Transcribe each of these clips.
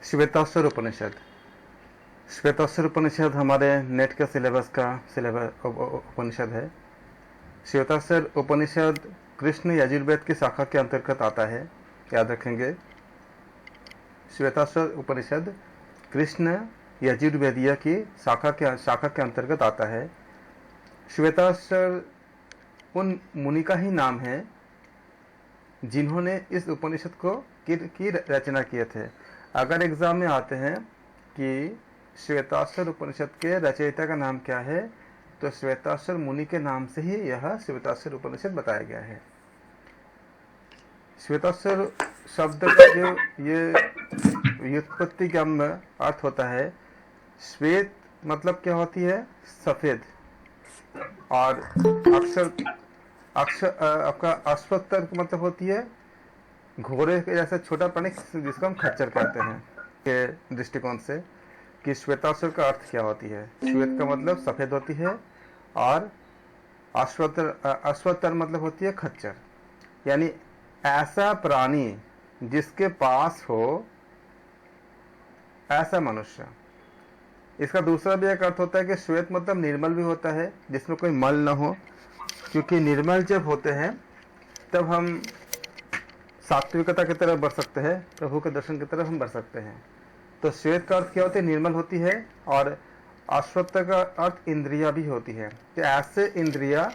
श्वेताश्वर उपनिषद। श्वेताश्वर उपनिषद हमारे नेट के सिलेबस का उपनिषद है। श्वेताश्वर उपनिषद कृष्ण यजुर्वेद की शाखा के अंतर्गत आता है, याद रखेंगे। श्वेताश्वर उपनिषद कृष्ण यजुर्वेदीय की शाखा के अंतर्गत आता है। श्वेताश्वर उन मुनि का ही नाम है जिन्होंने इस उपनिषद को की रचना किए थे। अगर एग्जाम में आते हैं कि श्वेताश्वर उपनिषद के रचयिता का नाम क्या है, तो श्वेताश्वर मुनि के नाम से ही यह श्वेताश्वर उपनिषद बताया गया है। श्वेताश्वर शब्द का जो ये व्युत्पत्ति का अर्थ होता है, श्वेत मतलब क्या होती है, सफेद, और अक्षर आपका अश्वत्तर मतलब होती है घोड़े के जैसा छोटा प्राणी जिसको हम खच्चर कहते हैं के दृष्टिकोण से, कि श्वेताश्वर का अर्थ क्या होती है। श्वेत का मतलब सफेद होती है और अश्वत्तर मतलब होती है खच्चर, यानी ऐसा प्राणी जिसके पास हो ऐसा मनुष्य। इसका दूसरा भी एक अर्थ होता है कि श्वेत मतलब निर्मल भी होता है, जिसमें कोई मल न हो, क्योंकि निर्मल जब होते हैं तब हम सात्विकता की तरफ बढ़ सकते हैं, प्रभु के दर्शन की तरफ हम बढ़ सकते हैं। तो श्वेत का अर्थ क्या होता है, निर्मल होती है, और अश्वत्थ का अर्थ इंद्रिया भी होती है। तो ऐसे इंद्रिया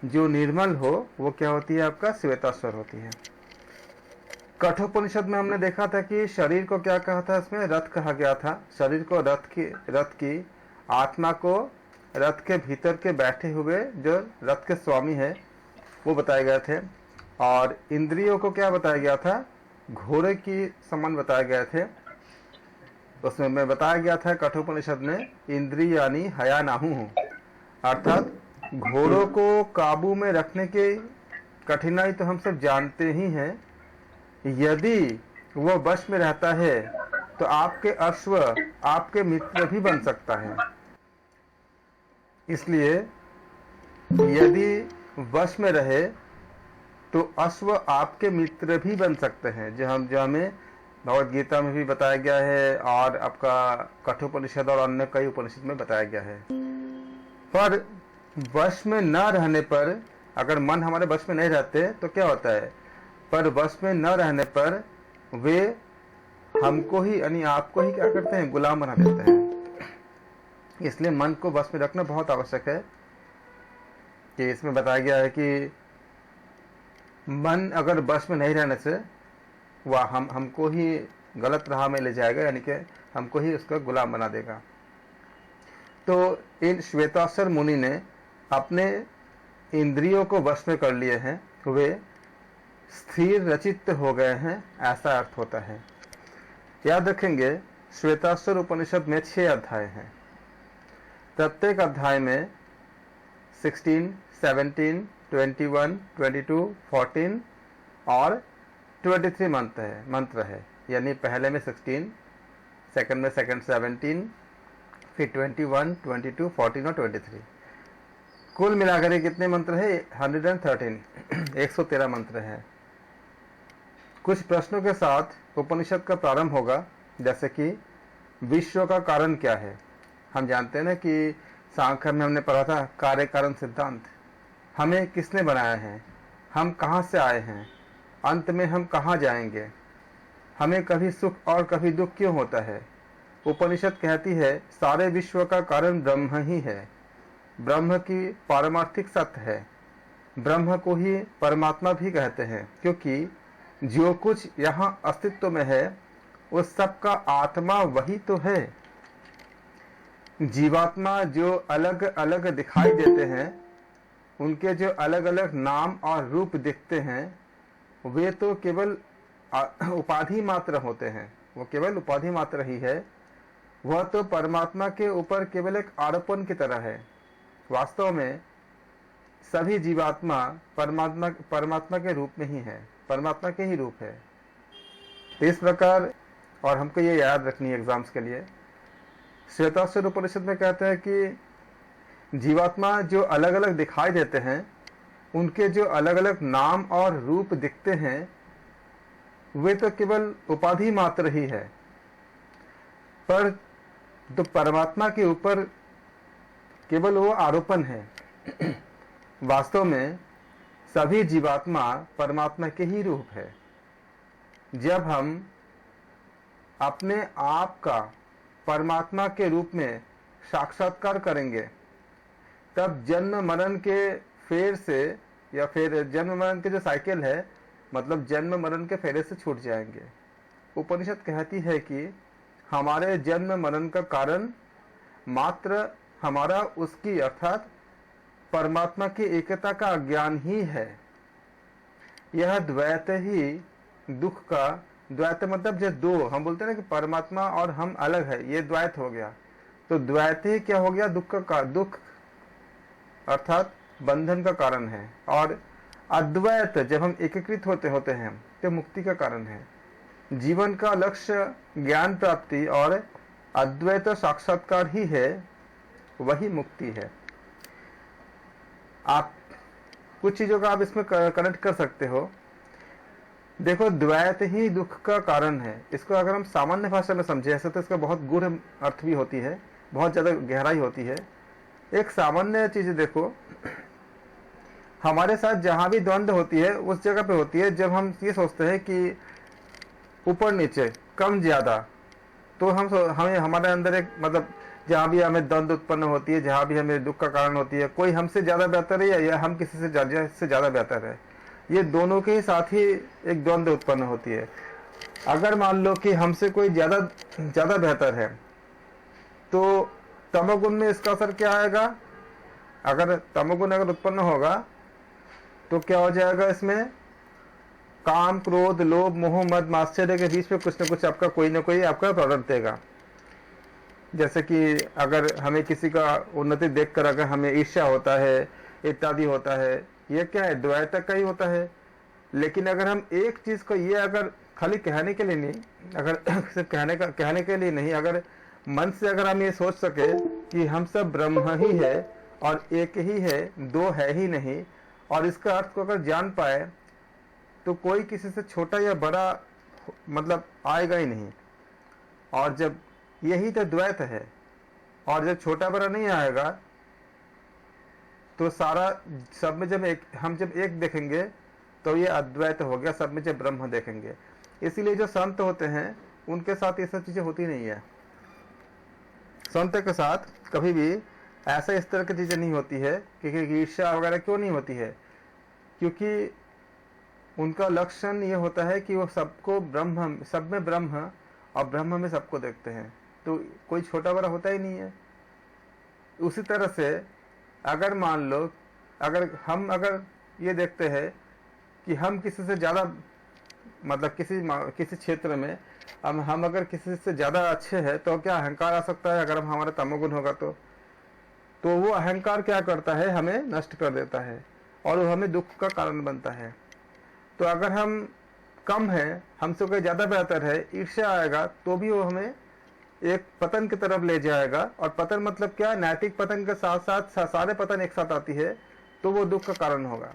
जो निर्मल हो वो क्या होती है, आपका श्वेताश्वर होती है। कठोपनिषद में हमने देखा था कि शरीर को क्या कहा था, इसमें रथ कहा गया था। शरीर को रथ की आत्मा को रथ के भीतर के बैठे हुए जो रथ के स्वामी है वो बताए गए थे, और इंद्रियों को क्या बताया गया था, घोड़े की समान बताए गए थे। उसमें मैं बताया गया था कठोपनिषद में, इंद्रियानी हया नाहु, अर्थात घोड़ों को काबू में रखने की कठिनाई तो हम सब जानते ही हैं। यदि वो वश में रहता है तो आपके अश्व आपके मित्र भी बन सकता है। इसलिए यदि वश में रहे तो अश्व आपके मित्र भी बन सकते हैं, जो हमें भगवद गीता में भी बताया गया है और आपका कठोपनिषद और अन्य कई उपनिषद में बताया गया है। पर वश में न रहने पर, अगर मन हमारे वश में नहीं रहते तो क्या होता है, पर वश में न रहने पर वे हमको ही यानी आपको ही क्या करते हैं, गुलाम बना देते हैं। इसलिए मन को वश में रखना बहुत आवश्यक है। कि इसमें बताया गया है कि मन अगर वश में नहीं रहने से वह हमको ही गलत राह में ले जाएगा, यानी कि हमको ही उसका गुलाम बना देगा। तो इन श्वेताश्वर मुनि ने अपने इंद्रियों को वश में कर लिए हैं, वे स्थिर रचित हो गए हैं, ऐसा अर्थ होता है। याद रखेंगे श्वेताश्वर उपनिषद में 6 अध्याय हैं। प्रत्येक अध्याय में 16, 17, 21, 22, 14 और 23 मंत्र है। यानी पहले में 16, सेकंड में 17, फिर 21, 22, 14 और 23। कुल मिलाकर कितने मंत्र है, 113 113 मंत्र है। कुछ प्रश्नों के साथ उपनिषद का प्रारंभ होगा, जैसे कि विश्व का कारण क्या है। हम जानते हैं ना कि सांख्य में हमने पढ़ा था कार्य कारण सिद्धांत। हमें किसने बनाया है, हम कहाँ से आए हैं, अंत में हम कहाँ जाएंगे, हमें कभी सुख और कभी दुख क्यों होता है। उपनिषद कहती है सारे विश्व का कारण ब्रह्म ही है, ब्रह्म की पारमार्थिक सत्य है। ब्रह्म को ही परमात्मा भी कहते हैं, क्योंकि जो कुछ यहाँ अस्तित्व में है उस सब का आत्मा वही तो है। जीवात्मा जो अलग अलग दिखाई देते हैं, उनके जो अलग अलग नाम और रूप दिखते हैं, वे तो केवल उपाधि मात्र होते हैं। वो केवल उपाधि मात्र ही है। वह तो परमात्मा के ऊपर केवल एक आरोपण की तरह है। वास्तव में सभी जीवात्मा परमात्मा के रूप में ही है, परमात्मा के ही रूप है। तो इस प्रकार, और हमको ये याद रखनी है एग्जाम्स के लिए, श्वेताश्वर उपनिषद में कहते हैं कि जीवात्मा जो अलग अलग दिखाई देते हैं, उनके जो अलग अलग नाम और रूप दिखते हैं, वे तो केवल उपाधि मात्र ही है। पर तो परमात्मा के ऊपर केवल वो आरोपण है। वास्तव में सभी जीवात्मा परमात्मा के ही रूप है। जब हम अपने आप का परमात्मा के रूप में साक्षात्कार करेंगे, तब जन्म मरण के फेर से, या फिर जन्म मरण के जो साइकिल है, मतलब जन्म मरण के फेरे से छूट जाएंगे। उपनिषद कहती है कि हमारे जन्म मरण का कारण मात्र हमारा उसकी अर्थात परमात्मा की एकता का अज्ञान ही है। यह द्वैत ही दुख का, द्वैत मतलब जो दो, हम बोलते हैं ना कि परमात्मा और हम अलग है, ये द्वैत हो गया। तो द्वैत ही क्या हो गया? दुख अर्थात बंधन का कारण है। और अद्वैत जब हम एकीकृत होते हैं तो मुक्ति का कारण है। जीवन का लक्ष्य ज्ञान प्राप्ति और अद्वैत साक्षात्कार ही है, वही मुक्ति है। आप कुछ चीजों का आप इसमें कनेक्ट कर सकते हो। देखो, द्वैत ही दुख का कारण है। इसको अगर हम सामान्य भाषा में समझे ऐसे तो इसका बहुत गूढ़ अर्थ भी होती है, बहुत ज्यादा गहराई होती है। एक सामान्य चीज देखो, हमारे साथ जहां भी द्वंद्व होती है उस जगह पे होती है जब हम ये सोचते हैं कि ऊपर नीचे कम ज्यादा, तो हमें हमारे अंदर एक मतलब जहां भी हमें द्वंद्व उत्पन्न होती है, जहां भी हमें दुख का कारण होती है, कोई हमसे ज्यादा बेहतर है या हम किसी से ज्यादा बेहतर है, ये दोनों के ही साथ ही एक द्वंद्व उत्पन्न होती है। अगर मान लो कि हमसे कोई ज्यादा बेहतर है, तो तमोगुण में इसका असर क्या आएगा? अगर तमोगुण अगर उत्पन्न होगा तो क्या हो जाएगा? इसमें काम, क्रोध, लोभ, मोह, मद, मात्सर्य के बीच में कुछ न कुछ आपका कोई ना कोई आपका प्रोडक्ट देगा। जैसे कि अगर हमें किसी का उन्नति देखकर अगर हमें ईर्ष्या होता है इत्यादि होता है, ये क्या है? द्वैत का ही होता है। लेकिन अगर हम एक चीज को, ये अगर खाली कहने के लिए नहीं, अगर सिर्फ कहने के लिए नहीं, अगर मन से अगर हम ये सोच सके कि हम सब ब्रह्म ही है और एक ही है, दो है ही नहीं, और इसका अर्थ को अगर जान पाए, तो कोई किसी से छोटा या बड़ा मतलब आएगा ही नहीं। और जब यही तो द्वैत है, और जब छोटा बड़ा नहीं आएगा तो सारा सब में हम जब एक देखेंगे तो ये अद्वैत हो गया, सब में जब ब्रह्म देखेंगे। इसीलिए जो संत होते हैं उनके साथ ये सब चीजें होती नहीं है। संत के साथ कभी भी ऐसा इस तरह की चीजें नहीं होती है। क्योंकि ईर्ष्या वगैरह क्यों नहीं होती है? क्योंकि उनका लक्षण ये होता है कि वो सबको ब्रह्म, सब में ब्रह्म और ब्रह्म में सबको देखते हैं, तो कोई छोटा बड़ा होता ही नहीं है। उसी तरह से अगर मान लो, अगर ये देखते हैं कि हम किसी से ज्यादा मतलब किसी क्षेत्र में हम अगर किसी से ज्यादा अच्छे हैं, तो क्या अहंकार आ सकता है? अगर हमारा तमोगुण होगा तो वो अहंकार क्या करता है? हमें नष्ट कर देता है और वो हमें दुख का कारण बनता है। तो अगर हम कम है, हमसे कोई ज्यादा बेहतर है, ईर्ष्या आएगा तो भी वो हमें एक पतन की तरफ ले जाएगा। और पतन मतलब क्या? नैतिक पतन के साथ साथ सारे पतन एक साथ आती है, तो वो दुख का कारण होगा।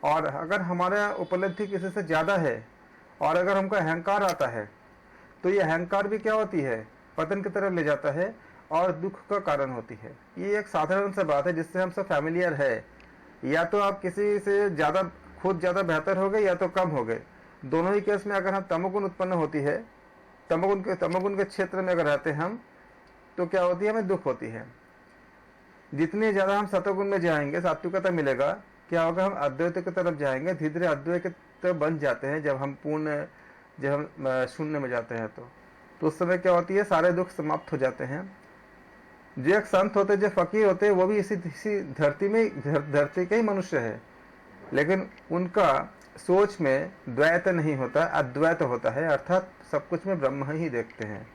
और अगर हमारा उपलब्धि किसी से ज्यादा है और अगर हमको अहंकार आता है, तो ये अहंकार भी क्या होती है? पतन की तरफ ले जाता है और दुख का कारण होती है। ये एक साधारण सा बात है जिससे हम सब फैमिलियर है। या तो आप किसी से खुद ज्यादा बेहतर हो गए या तो कम हो गए। दोनों ही केस में अगर हम तमोगुण उत्पन्न होती है, तमोगुण के क्षेत्र में अगर रहते हैं हम, तो क्या होती है? हमें दुख होती है। जितने ज्यादा हम सतोगुण में जाएंगे, सात्विकता मिलेगा, क्या होगा? हम अद्वैत की तरफ जाएंगे, धीरे धीरे अद्वैत की तरफ बन जाते हैं। जब हम शून्य में जाते हैं तो उस समय क्या होती है? सारे दुख समाप्त हो जाते हैं। जो एक संत होते, जो फकीर होते, वो भी इसी धरती के ही मनुष्य है, लेकिन उनका सोच में द्वैत नहीं होता, अद्वैत होता है, अर्थात सब कुछ में ब्रह्म ही देखते हैं।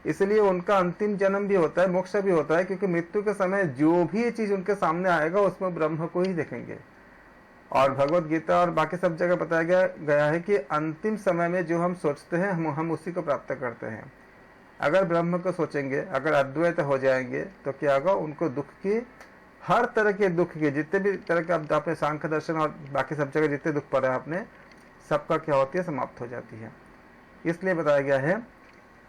इसलिए उनका अंतिम जन्म भी होता है, मोक्ष भी होता है, क्योंकि मृत्यु के समय जो भी चीज उनके सामने आएगा उसमें ब्रह्म को ही देखेंगे। और भगवत गीता और बाकी सब जगह बताया गया है कि अंतिम समय में जो हम सोचते हैं हम उसी को प्राप्त करते हैं। अगर ब्रह्म को सोचेंगे, अगर अद्वैत हो जाएंगे, तो क्या होगा? उनको दुख की, हर तरह के दुख के, जितने भी तरह के आपने सांख्य दर्शन और बाकी सब जगह जितने दुख पड़े आपने, सबका क्या होती है? समाप्त हो जाती है। इसलिए बताया गया है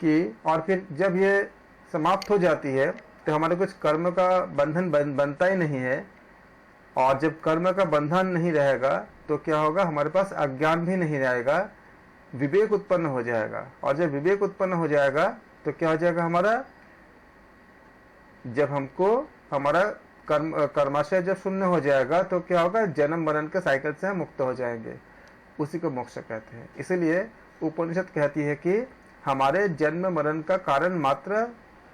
कि और फिर जब ये समाप्त हो जाती है तो हमारे कुछ कर्म का बंधन बनता ही नहीं है, और जब कर्म का बंधन नहीं रहेगा तो क्या होगा, हमारे पास अज्ञान भी नहीं रहेगा, विवेक उत्पन्न हो जाएगा। और जब विवेक उत्पन्न हो जाएगा तो क्या हो जाएगा हमारा, जब हमको हमारा कर्माशय जब शून्य हो जाएगा तो क्या होगा, जन्म मरण के साइकिल से हम मुक्त हो जाएंगे। उसी को मोक्ष कहते हैं। इसलिए उपनिषद कहती है कि हमारे जन्म मरण का कारण मात्र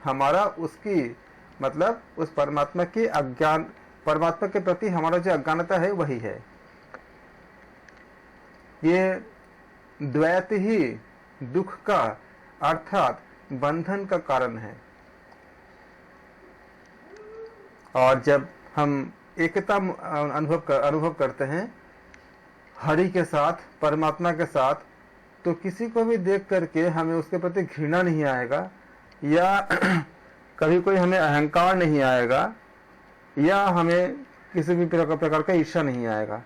हमारा उसकी मतलब उस परमात्मा की अज्ञान, परमात्मा के प्रति हमारा जो अज्ञानता है वही है। ये द्वैत ही दुख का अर्थात बंधन का कारण है। और जब हम एकता अनुभव करते हैं हरि के साथ, परमात्मा के साथ, तो किसी को भी देख करके हमें उसके प्रति घृणा नहीं आएगा, या कभी कोई हमें अहंकार नहीं आएगा, या हमें किसी भी प्रकार का ईर्ष्या नहीं आएगा।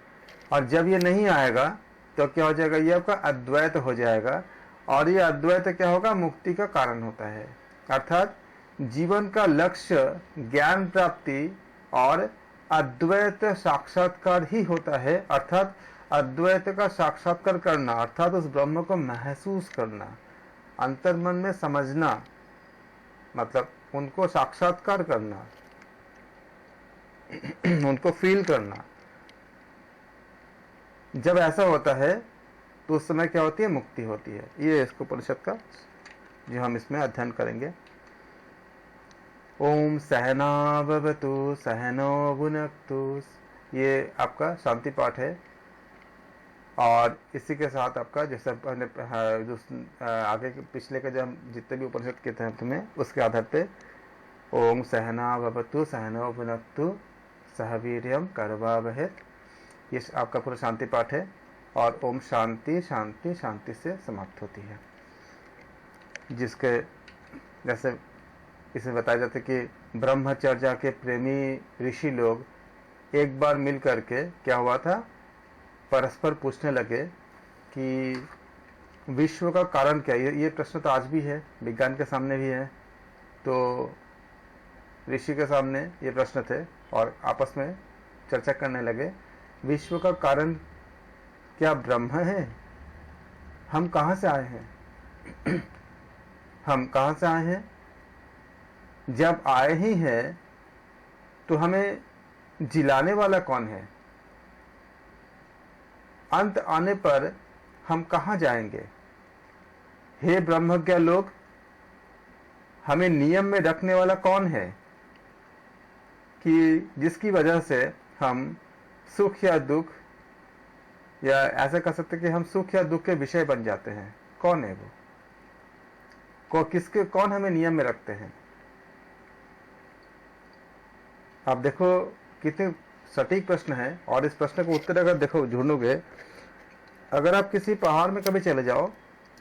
और जब ये नहीं आएगा तो क्या हो जाएगा, ये आपका अद्वैत हो जाएगा। और ये अद्वैत क्या होगा, मुक्ति का कारण होता है। अर्थात जीवन का लक्ष्य ज्ञान प्राप्ति और अद्वैत साक्षात्कार ही होता है। अर्थात अद्वैत का साक्षात्कार करना, अर्थात उस ब्रह्म को महसूस करना, अंतर्मन में समझना, मतलब उनको साक्षात्कार करना, उनको फील करना। जब ऐसा होता है तो उस समय क्या होती है, मुक्ति होती है। ये इसको उपनिषद का जो हम इसमें अध्ययन करेंगे। ओम सहना भवतु सहनो भुनक्तु, ये आपका शांति पाठ है। और इसी के साथ आपका जैसे आगे के पिछले के जो हम जितने भी उपनिषद के थे तुम्हें, उसके आधार पे ओम सहना भवतु सहनो भुनक्तु सह वीर्यं करवावहै, ये आपका पूरा शांति पाठ है। और ओम शांति शांति शांति से समाप्त होती है। जिसके जैसे इसमें बताया जाता है कि ब्रह्मचर्या के प्रेमी ऋषि लोग एक बार मिल करके क्या हुआ था, परस्पर पूछने लगे कि विश्व का कारण क्या है। ये प्रश्न तो आज भी है, विज्ञान के सामने भी है। तो ऋषि के सामने ये प्रश्न थे और आपस में चर्चा करने लगे, विश्व का कारण क्या ब्रह्म है? हम कहाँ से आए हैं? हम कहाँ से आए हैं? जब आए ही हैं तो हमें जिलाने वाला कौन है? अंत आने पर हम कहाँ जाएंगे? हे ब्रह्मज्ञ लोग, हमें नियम में रखने वाला कौन है कि जिसकी वजह से हम सुख या दुख, या ऐसा कह सकते कि हम सुख या दुख के विषय बन जाते हैं? कौन है वो? कौन हमें नियम में रखते हैं? आप देखो कितने सटीक प्रश्न है। और इस प्रश्न का उत्तर अगर देखो ढूंढोगे, अगर आप किसी पहाड़ में कभी चले जाओ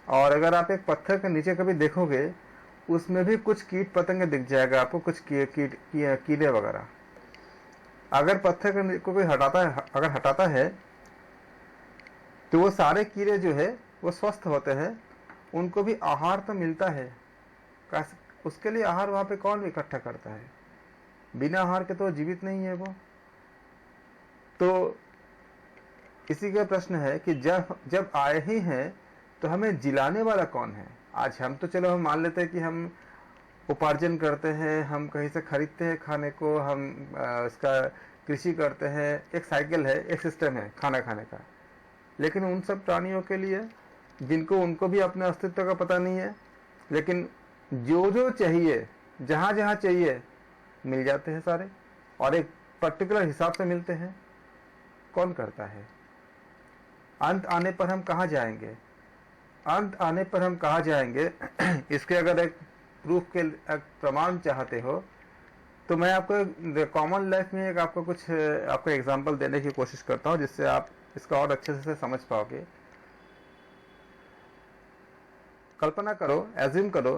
और अगर आप एक पत्थर के नीचे कभी देखोगे, उसमें भी कुछ कीट पतंगे दिख जाएगा आपको, कुछ कीड़े वगैरह। अगर पत्थर को कोई हटाता है तो वो सारे कीड़े जो है वो स्वस्थ होते हैं, उनको भी आहार तो मिलता है। उसके लिए आहार वहां पे कौन इकट्ठा करता है? बिना आहार के तो जीवित नहीं है वो। तो इसी का प्रश्न है कि जब आए ही हैं तो हमें जिलाने वाला कौन है? आज हम तो चलो हम मान लेते हैं कि हम उपार्जन करते हैं, हम कहीं से खरीदते हैं खाने को, हम इसका कृषि करते हैं, एक साइकिल है, एक सिस्टम है खाना खाने का। लेकिन उन सब प्राणियों के लिए जिनको उनको भी अपने अस्तित्व का पता नहीं है, लेकिन जो जो चाहिए, जहाँ जहाँ चाहिए मिल जाते हैं सारे, और एक पर्टिकुलर हिसाब से मिलते हैं। कौन करता है? अंत आने पर हम कहाँ जाएंगे? अंत आने पर हम कहाँ जाएंगे इसके अगर एक प्रूफ के प्रमाण चाहते हो तो मैं आपको कॉमन लाइफ में एक आपको एग्जांपल देने की कोशिश करता हूँ, जिससे आप इसका और अच्छे से समझ पाओगे। कल्पना करो, एज्यूम करो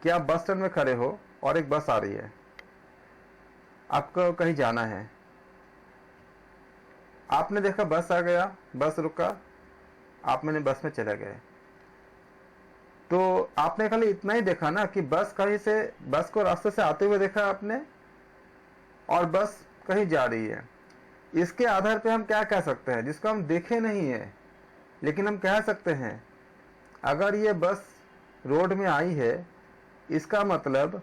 कि आप बस स्टैंड में खड़े हो और एक बस आ रही है, आपको कहीं जाना है। आपने देखा बस आ गया, बस रुका, आप मैंने बस में चले गए। तो आपने खाली इतना ही देखा ना कि बस कहीं से, बस को रास्ते से आते हुए देखा आपने और बस कहीं जा रही है। इसके आधार पे हम क्या कह सकते हैं, जिसको हम देखे नहीं है लेकिन हम कह सकते हैं अगर ये बस रोड में आई है, इसका मतलब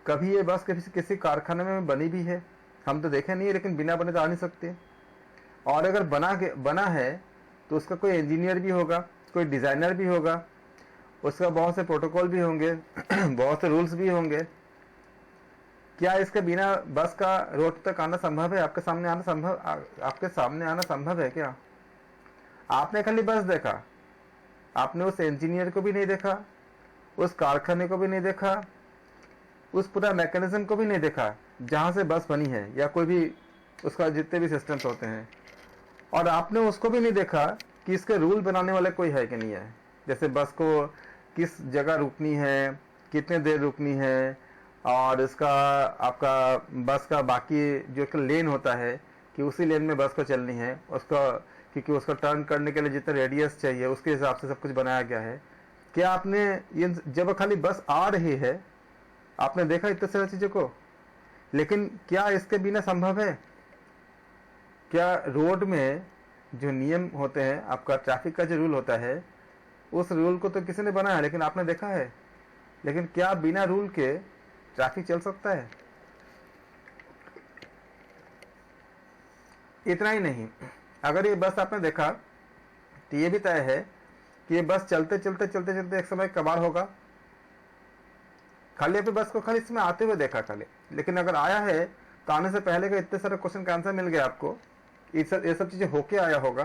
कभी ये बस किसी कारखाने में बनी भी है, हम तो देखे नहीं है, लेकिन बिना बने तो आ नहीं सकते। और अगर बना है तो उसका कोई इंजीनियर भी होगा, कोई डिज़ाइनर भी होगा, उसका बहुत से प्रोटोकॉल भी होंगे बहुत से रूल्स भी होंगे। क्या इसके बिना बस का रोड तक आना संभव है? आपके सामने आना संभव है क्या? आपने खाली बस देखा, आपने उस इंजीनियर को भी नहीं देखा, उस कारखाने को भी नहीं देखा, उस पूरा मैकेनिज्म को भी नहीं देखा जहां से बस बनी है, या कोई भी उसका जितने भी सिस्टम्स होते हैं। और आपने उसको भी नहीं देखा कि इसके रूल बनाने वाले कोई है कि नहीं है, जैसे बस को किस जगह रुकनी है, कितने देर रुकनी है, और इसका आपका बस का बाकी जो लेन होता है कि उसी लेन में बस को चलनी है, उसका क्योंकि उसको टर्न करने के लिए जितना रेडियस चाहिए उसके हिसाब से सब कुछ बनाया गया है। क्या आपने ये जब खाली बस आ रही है आपने देखा इतने सारी चीज़ों को? लेकिन क्या इसके बिना संभव है? क्या रोड में जो नियम होते हैं, आपका ट्रैफिक का जो रूल होता है, उस रूल को तो किसी ने बनाया लेकिन आपने देखा है, लेकिन क्या बिना रूल के ट्रैफिक चल सकता है? इतना ही नहीं, अगर ये बस आपने देखा तो ये भी तय है कि ये बस चलते चलते एक समय कबाड़ होगा। खाली अभी बस को खाली इसमें आते हुए देखा खाली, लेकिन अगर आया है तो आने से पहले का इतने सारे क्वेश्चन का आंसर मिल गया आपको। ये सब चीजें होके आया होगा,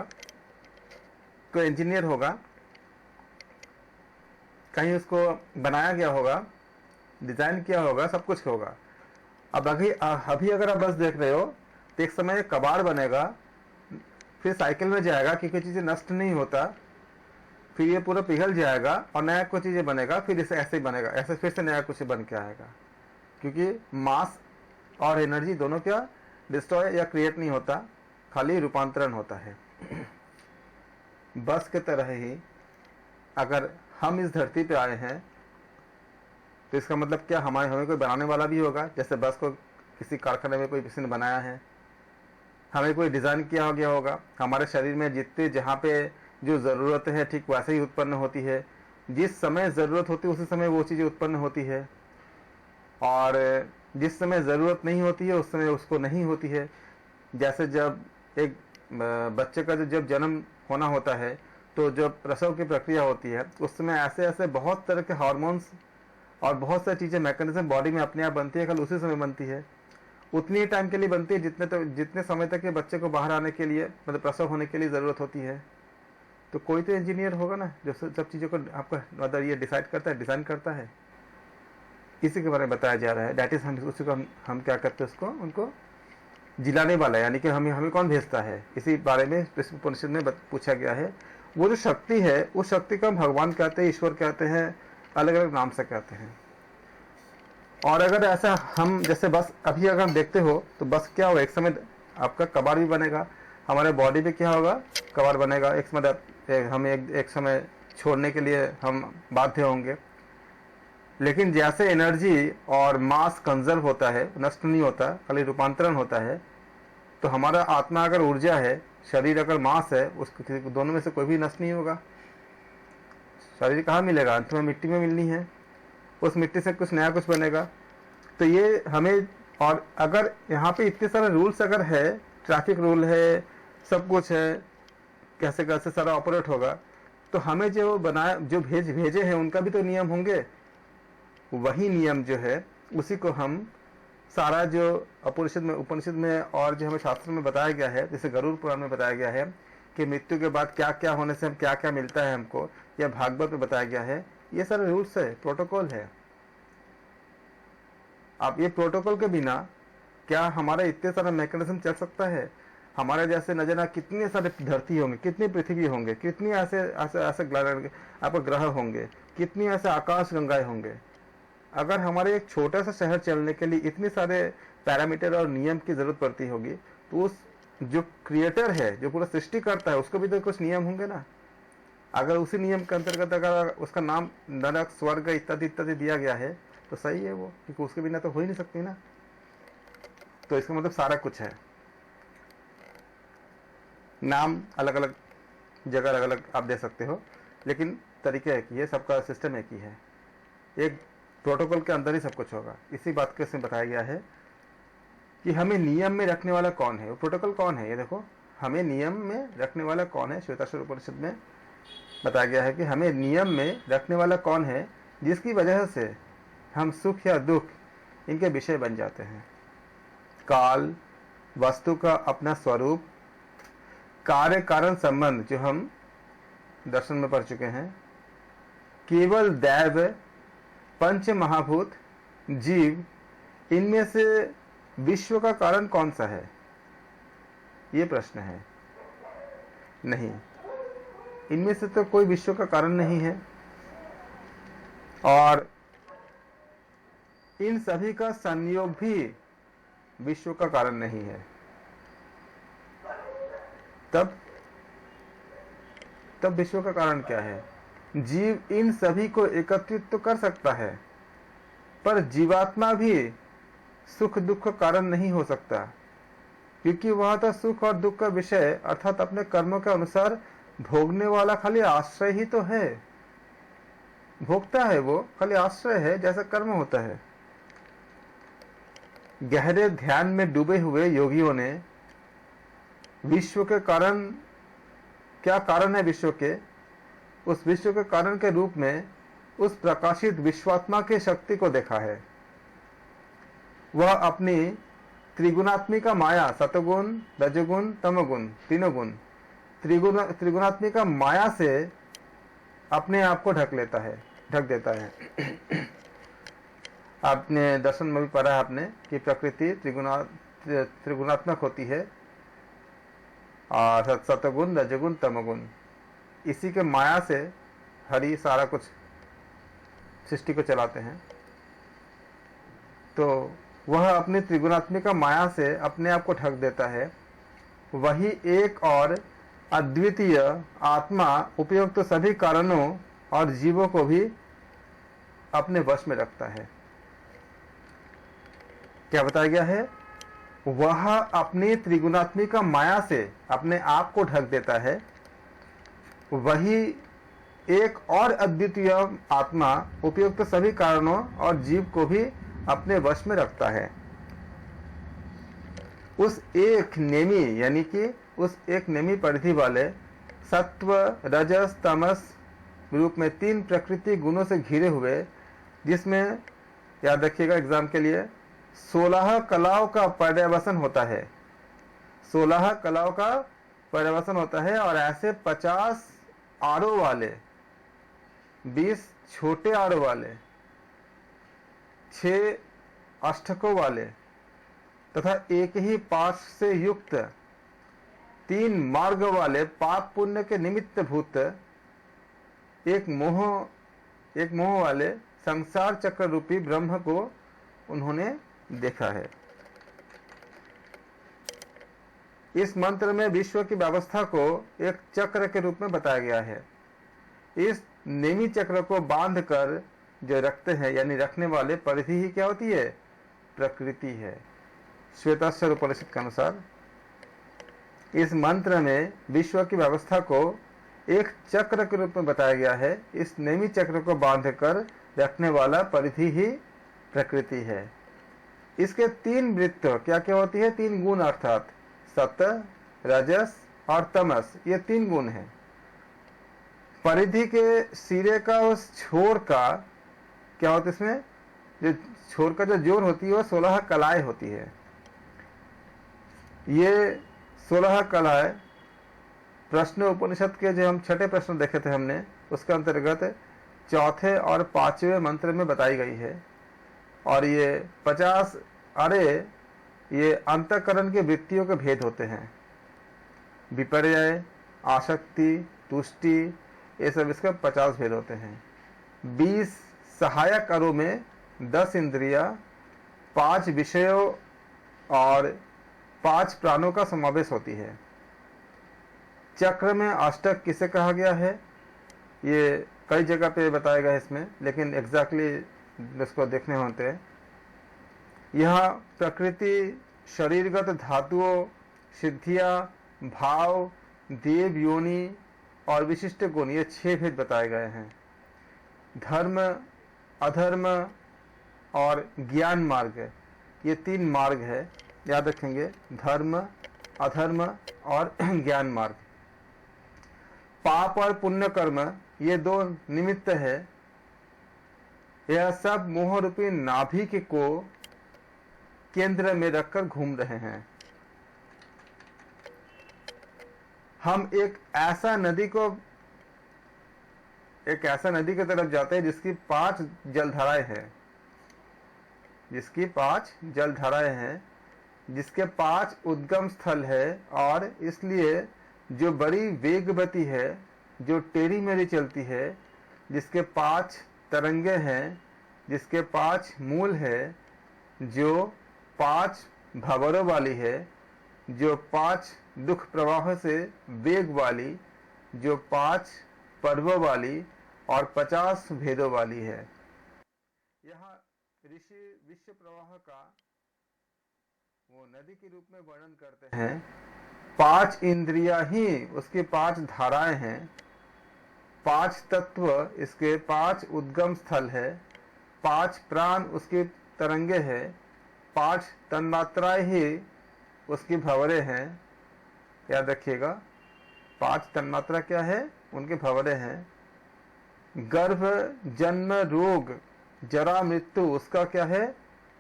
कोई इंजीनियर होगा, कहीं उसको बनाया गया होगा, डिजाइन किया होगा, सब कुछ होगा। अब अभी अगर आप बस देख रहे हो तो एक समय कबाड़ बनेगा, फिर साइकिल में जाएगा क्योंकि चीजें नष्ट नहीं होता, फिर ये पूरा पिघल जाएगा और नया कुछ चीजें बनेगा, फिर इसे ऐसे ही बनेगा, ऐसे फिर से नया कुछ बन के आएगा। क्योंकि मास और एनर्जी दोनों क्या डिस्ट्रॉय या क्रिएट नहीं होता, खाली रूपांतरण होता है। बस के तरह ही अगर हम इस धरती पे आए हैं तो इसका मतलब क्या हमें कोई बनाने वाला भी होगा। जैसे बस को किसी कारखाने में कोई किसी ने बनाया है, हमें कोई डिज़ाइन किया गया होगा। हमारे शरीर में जितने जहाँ पे जो ज़रूरत है ठीक वैसे ही उत्पन्न होती है, जिस समय ज़रूरत होती है उसी समय वो चीज़ें उत्पन्न होती है, और जिस समय ज़रूरत नहीं होती है उस समय उसको नहीं होती है। जैसे जब एक बच्चे का जब जन्म होना होता है तो जब प्रसव की प्रक्रिया होती है उस समय ऐसे ऐसे बहुत तरह के हार्मोन्स और बहुत सारी चीज़ें मैकेनिज्म बॉडी में अपने आप बनती है, कल उसी समय बनती है, उतनी टाइम के लिए बनती है जितने समय तक के बच्चे को बाहर आने के लिए, मतलब प्रसव होने के लिए ज़रूरत होती है। तो कोई तो इंजीनियर होगा ना जो सब चीज़ों को आपका मतलब ये डिसाइड करता है, डिज़ाइन करता है। इसी के बारे में बताया जा रहा है। डैट इज उसी को हम क्या करते हैं, उसको उनको जिलाने वाला, यानी कि हमें कौन भेजता है, इसी बारे में उपनिषद में पूछा गया है। वो जो शक्ति है उस शक्ति को हम भगवान कहते हैं, ईश्वर कहते हैं, अलग अलग नाम से कहते हैं। और अगर ऐसा हम जैसे बस अभी अगर हम देखते हो तो बस क्या होगा, एक समय आपका कबाड़ भी बनेगा, हमारे बॉडी पे क्या होगा, कबाड़ बनेगा। एक समय हम एक समय छोड़ने के लिए हम बाध्य होंगे। लेकिन जैसे एनर्जी और मास कंजर्व होता है, नष्ट नहीं होता, खाली रूपांतरण होता है, तो हमारा आत्मा अगर ऊर्जा है, शरीर अगर मास है, उसको दोनों में से कोई भी नष्ट नहीं होगा। शरीर कहाँ मिलेगा, अंत में मिट्टी में मिलनी है, उस मिट्टी से कुछ नया कुछ बनेगा। तो ये हमें, और अगर यहाँ पे इतने सारे रूल्स अगर है, ट्रैफिक रूल है, सब कुछ है, कैसे कैसे सारा ऑपरेट होगा, तो हमें जो बनाया जो भेजे हैं उनका भी तो नियम होंगे। वही नियम जो है उसी को हम सारा जो उपनिषद में और जो हमें शास्त्र में बताया गया है, जैसे गरुड़ पुराण में बताया गया है कि मृत्यु के बाद क्या क्या होने से हम क्या क्या मिलता है हमको, या भागवत में बताया गया है, ये सारे रूल्स है, प्रोटोकॉल है। अब ये प्रोटोकॉल के बिना क्या हमारा इतने सारा मैकेनिज्म चल सकता है? हमारे जैसे न जाना कितने सारे धरती होंगे, कितनी पृथ्वी होंगे, कितनी ऐसे आपके ग्रह होंगे, कितनी ऐसे आकाश गंगाएं होंगे। अगर हमारे एक छोटा सा शहर चलने के लिए इतने सारे पैरामीटर और नियम की जरूरत पड़ती होगी, तो उस जो क्रिएटर है, जो पूरा सृष्टि करता है, उसको भी तो कुछ नियम होंगे ना। अगर उसी नियम के अंतर्गत अगर उसका नाम नरक, स्वर्ग इत्यादि इत्यादि दिया गया है तो सही है वो, क्योंकि उसके बिना तो हो ही नहीं सकती ना। तो इसका मतलब सारा कुछ है। नाम अलग अलग जगह अलग अलग आप दे सकते हो, लेकिन तरीके एक ही है, सबका सिस्टम एक ही है। एक प्रोटोकॉल के अंदर ही सब कुछ होगा। इसी बात को इसमें बताया गया है कि हमें नियम में रखने वाला कौन है, वो प्रोटोकॉल कौन है। ये देखो, हमें नियम में रखने वाला कौन है। श्वेताश्वर उपनिषद में बताया गया है कि हमें नियम में रखने वाला कौन है, जिसकी वजह से हम सुख या दुख इनके विषय बन जाते हैं। काल, वस्तु का अपना स्वरूप, कार्य कारण संबंध जो हम दर्शन में पढ़ चुके हैं, केवल दैव, पंच महाभूत, जीव, इनमें से विश्व का कारण कौन सा है, ये प्रश्न है। नहीं, इनमें से तो कोई विश्व का कारण नहीं है, और इन सभी का संयोग भी विश्व का कारण नहीं है। तब विश्व का कारण क्या है? जीव इन सभी को एकत्रित तो कर सकता है, पर जीवात्मा भी सुख दुख का कारण नहीं हो सकता, क्योंकि वह तो सुख और दुख का विषय अर्थात अपने कर्मों के अनुसार भोगने वाला खाली आश्रय ही तो है। भोगता है वो, खाली आश्रय है, जैसा कर्म होता है। गहरे ध्यान में डूबे हुए योगियों ने विश्व के कारण, क्या कारण है विश्व के, उस विश्व के कारण के रूप में उस प्रकाशित विश्वात्मा के शक्ति को देखा है। वह अपनी त्रिगुणात्मिका माया, सतगुण, रजगुण, तमगुण, तीनों गुण, त्रिगुणात्मिका माया से अपने आप को ढक देता है। आपने दर्शन में भी पढ़ा है आपने कि प्रकृति त्रिगुणात्मक होती है, और सतगुण, रजगुण, तमगुण, इसी के माया से हरि सारा कुछ सृष्टि को चलाते हैं। तो वह अपनी त्रिगुणात्मिका माया से अपने आप को ढक देता है। वही एक और अद्वितीय आत्मा उपयुक्त तो सभी कारणों और जीवों को भी अपने वश में रखता है। क्या बताया गया है? वह अपनी त्रिगुणात्मिका माया से अपने आप को ढक देता है। वही एक और अद्वितीय आत्मा उपयुक्त तो सभी कारणों और जीव को भी अपने वश में रखता है। उस एक नेमी, यानी कि उस एक नेमी परिधि वाले सत्व, रजस, तमस रूप में 3 प्रकृति गुणों से घिरे हुए, जिसमें याद रखिएगा एग्जाम के लिए 16 कलाओं का पर्यवसन होता है। 16 कलाओं का पर्यवसन होता है, और ऐसे 50 आरो वाले, 20 छोटे आरो वाले, 6 अष्टकों वाले तथा एक ही पाश से युक्त 3 मार्ग वाले पाप पुण्य के निमित्त भूत एक मोह वाले संसार चक्र रूपी ब्रह्म को उन्होंने देखा है। इस मंत्र में विश्व की व्यवस्था को एक चक्र के रूप में बताया गया है। इस नेमी चक्र को बांध कर जो रखते हैं, यानी रखने वाले परिधि ही क्या होती है? प्रकृति है। श्वेताश्वर उपनिषद के अनुसार इस मंत्र में विश्व की व्यवस्था को एक चक्र के रूप में बताया गया है। इस नेमी चक्र को बांध कर रखने वाला परिधि ही प्रकृति है। इसके 3 वृत्त क्या क्या होती है? 3 गुण, अर्थात सत, रजस और तमस, ये 3 गुण हैं। परिधि के सिरे का उस छोर का क्या होता है? इसमें जो छोर का जो जोर होती है वो 16 कलाएं होती है। ये 16 कलाएं प्रश्न उपनिषद के जो हम 6ठे प्रश्न देखे थे हमने, उसके अंतर्गत 4थे और 5वें मंत्र में बताई गई है। और ये 50 ये अंतःकरण के वृत्तियों के भेद होते हैं। विपर्य, आसक्ति, तुष्टि, ये सब इसके 50 भेद होते हैं। 20 सहायक अरो में 10 इंद्रिया, 5 विषयों और 5 प्राणों का समावेश होती है। चक्र में अष्टक किसे कहा गया है? ये कई जगह पे बताया गया है इसमें, लेकिन एग्जैक्टली इसको देखने होते हैं। यह प्रकृति, शरीरगत धातुओं, सिद्धियां, भाव, देव योनि और विशिष्ट गुण, ये 6 भेद बताए गए हैं। धर्म, अधर्म और ज्ञान मार्ग, ये 3 मार्ग है, याद रखेंगे, धर्म, अधर्म और ज्ञान मार्ग। पाप और पुण्य कर्म, ये 2 निमित्त है। यह सब मोह रूपी नाभिक को केंद्र में रखकर घूम रहे हैं। हम एक ऐसा नदी की तरफ जाते हैं जिसकी 5 जलधाराएं हैं, जिसके 5 उद्गम स्थल है, और इसलिए जो बड़ी वेगवती है, जो टेढ़ी मेढ़ी चलती है, जिसके 5 तरंगे हैं, जिसके 5 मूल है, जो 5 भंवरों वाली है, जो 5 दुख प्रवाह से वेग वाली, जो 5 पर्वों वाली और 50 भेदों वाली है। यहाँ ऋषि विश्व प्रवाह का वो नदी के रूप में वर्णन करते हैं। 5 इंद्रियां ही उसकी 5 धाराएं हैं, 5 तत्व इसके 5 उद्गम स्थल है, 5 प्राण उसकी तरंगे हैं, 5 तन्मात्राएं ही उसकी भंवरे हैं। याद रखिएगा, 5 तन्मात्रा क्या है, उनके भंवरे हैं। गर्भ, जन्म, रोग, जरा, मृत्यु, उसका क्या है,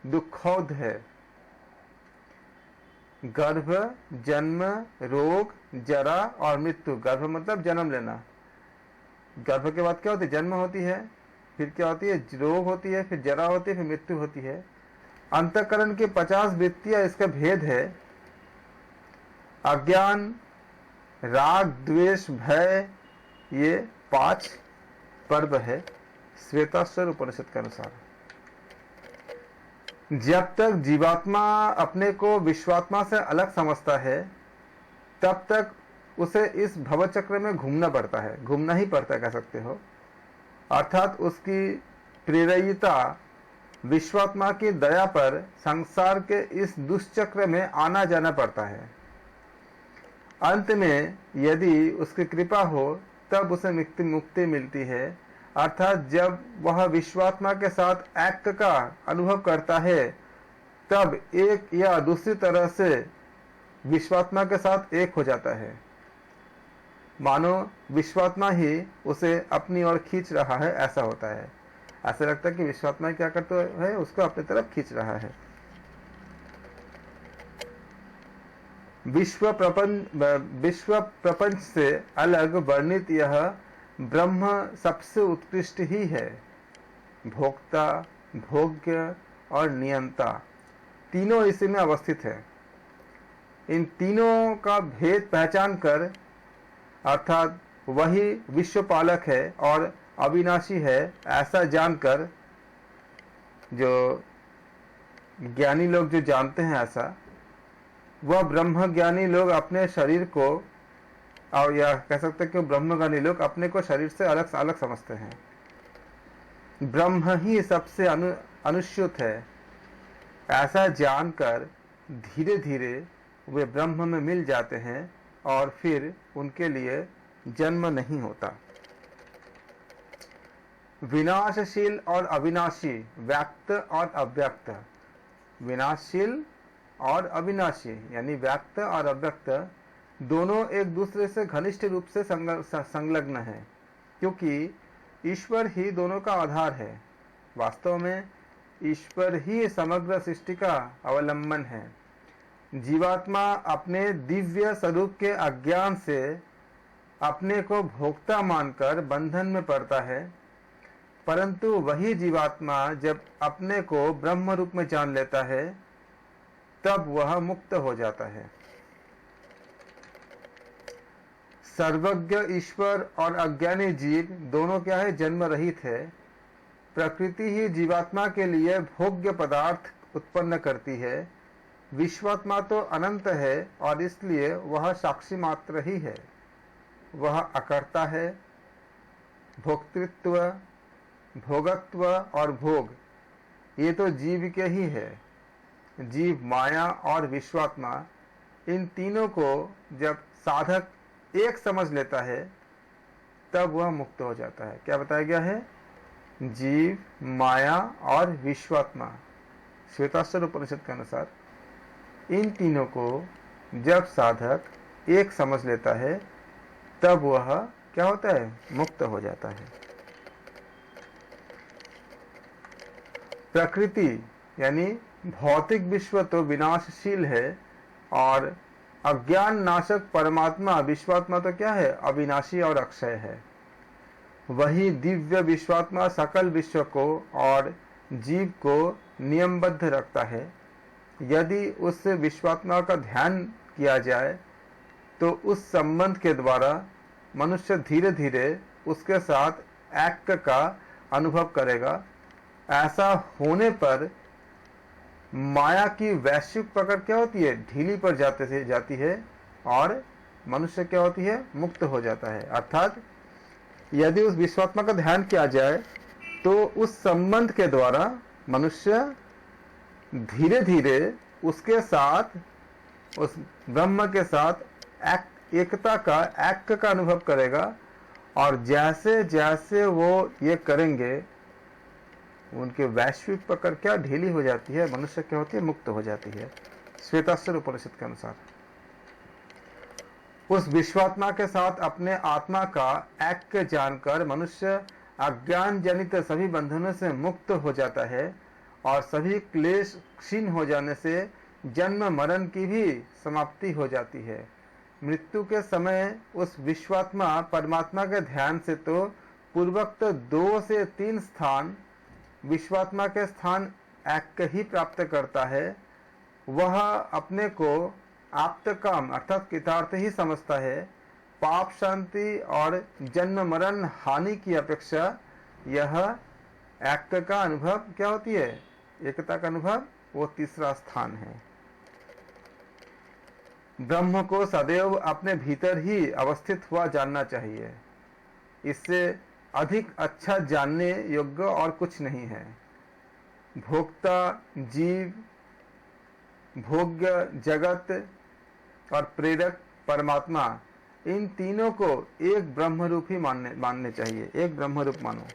दुखौध है। गर्भ, जन्म, रोग, जरा और मृत्यु। गर्भ मतलब जन्म लेना, गर्भ के बाद क्या होती है, जन्म होती है, फिर क्या होती है, रोग होती है, फिर जरा होती है, फिर मृत्यु होती है। अंतःकरण की 50 वृत्तियां इसका भेद है। अज्ञान, राग, द्वेष, भय, ये 5 पर्व है श्वेताश्वर उपनिषद के अनुसार। जब तक जीवात्मा अपने को विश्वात्मा से अलग समझता है, तब तक उसे इस भवचक्र में घूमना पड़ता है, घूमना ही पड़ता है कह सकते हो। अर्थात उसकी प्रेरयिता विश्वात्मा की दया पर संसार के इस दुष्चक्र में आना जाना पड़ता है। अंत में यदि उसकी कृपा हो तब उसे मुक्ति मिलती है। अर्थात जब वह विश्वात्मा के साथ ऐक्य का अनुभव करता है, तब एक या दूसरी तरह से विश्वात्मा के साथ एक हो जाता है, मानो विश्वात्मा ही उसे अपनी ओर खींच रहा है, ऐसा होता है। ऐसा लगता है कि विश्वात्मा क्या करता है, उसको अपनी तरफ खींच रहा है। विश्व प्रपंच से अलग वर्णित यह ब्रह्म सबसे उत्कृष्ट ही है। भोक्ता, भोग्य और नियंता तीनों इसी में अवस्थित है। इन तीनों का भेद पहचान कर, अर्थात वही विश्वपालक है और अविनाशी है, ऐसा जानकर, जो ज्ञानी लोग जो जानते हैं ऐसा, वह ब्रह्म ज्ञानी लोग अपने शरीर को, और या कह सकते हैं कि ब्रह्मज्ञानी लोग अपने को शरीर से अलग अलग समझते हैं। ब्रह्म ही सबसे अनुच्युत है, ऐसा जानकर धीरे धीरे वे ब्रह्म में मिल जाते हैं और फिर उनके लिए जन्म नहीं होता। विनाशशील और अविनाशी, व्यक्त और अव्यक्त। विनाशशील और अविनाशी यानी व्यक्त और अव्यक्त दोनों एक दूसरे से घनिष्ठ रूप से संलग्न है, क्योंकि ईश्वर ही दोनों का आधार है। वास्तव में ईश्वर ही समग्र सृष्टि का अवलंबन है। जीवात्मा अपने दिव्य स्वरूप के अज्ञान से अपने को भोक्ता मानकर बंधन में पड़ता है, परंतु वही जीवात्मा जब अपने को ब्रह्म रूप में जान लेता है, तब वह मुक्त हो जाता है। सर्वज्ञ ईश्वर और अज्ञानी जीव दोनों क्या है, जन्म रहित है। प्रकृति ही जीवात्मा के लिए भोग्य पदार्थ उत्पन्न करती है। विश्वात्मा तो अनंत है और इसलिए वह साक्षी मात्र ही है, वह अकर्ता है। भोक्तृत्व, भोगत्व और भोग, ये तो जीव के ही है। जीव, माया और विश्वात्मा, इन तीनों को जब साधक एक समझ लेता है तब वह मुक्त हो जाता है। क्या बताया गया है? जीव, माया और विश्वात्मा, श्वेताश्वर उपनिषद के अनुसार इन तीनों को जब साधक एक समझ लेता है तब वह क्या होता है? मुक्त हो जाता है। प्रकृति यानी भौतिक विश्व तो विनाशशील है और अज्ञान नाशक परमात्मा विश्वात्मा तो क्या है? अविनाशी और अक्षय है। वही दिव्य विश्वात्मा सकल विश्व को और जीव को नियमबद्ध रखता है। यदि उस विश्वात्मा का ध्यान किया जाए तो उस संबंध के द्वारा मनुष्य धीरे धीरे उसके साथ ऐक्य का अनुभव करेगा। ऐसा होने पर माया की वैश्विक पकड़ क्या होती है? ढीली पर जाती है और मनुष्य क्या होती है? मुक्त हो जाता है। अर्थात यदि उस विश्वात्मा का ध्यान किया जाए तो उस संबंध के द्वारा मनुष्य धीरे धीरे उसके साथ, उस ब्रह्म के साथ एकता का, ऐक्य का अनुभव करेगा। और जैसे जैसे वो ये करेंगे उनके वैश्विक पकड़ क्या ढीली हो जाती है, मनुष्य क्या होती है? मुक्त हो जाती है। श्वेताश्वर उपनिषद के अनुसार उस विश्वात्मा के साथ अपने आत्मा का ऐक्य जानकर मनुष्य अज्ञान जनित सभी बंधनों से मुक्त हो जाता है और सभी क्लेश क्षीण हो जाने से जन्म मरण की भी समाप्ति हो जाती है। मृत्यु के समय उस विश्वात्मा परमात्मा के ध्यान से तो पूर्वोक्त 2 से 3 स्थान विश्वात्मा के स्थान ऐक्य ही प्राप्त करता है। वह अपने को आप्तकाम अर्थात कृतार्थ ही समझता है। पाप शांति और जन्म मरण हानि की अपेक्षा यह ऐक्य का अनुभव क्या होती है? एकता का अनुभव, वो तीसरा स्थान है। ब्रह्म को सदैव अपने भीतर ही अवस्थित हुआ जानना चाहिए। इससे अधिक अच्छा जानने योग्य और कुछ नहीं है। भोक्ता, जीव, भोग्य, जगत और प्रेरक परमात्मा, इन तीनों को एक ब्रह्म रूप ही मानने चाहिए। एक ब्रह्म रूप मानो।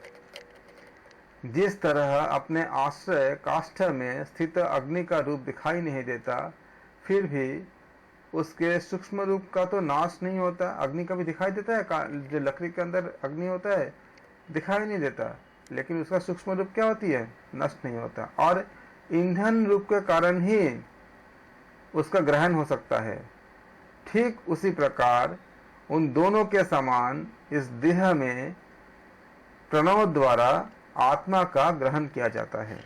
जिस तरह अपने आश्रय काष्ठ में स्थित अग्नि का रूप दिखाई नहीं देता, फिर भी उसके सूक्ष्म रूप का तो नाश नहीं होता। अग्नि का भी दिखाई देता है, जो लकड़ी के अंदर अग्नि होता है दिखाई नहीं देता, लेकिन उसका सूक्ष्म रूप क्या होती है? नष्ट नहीं होता। और ईंधन रूप के कारण ही उसका ग्रहण हो सकता है। ठीक उसी प्रकार उन दोनों के समान इस देह में प्रणव द्वारा आत्मा का ग्रहण किया जाता है।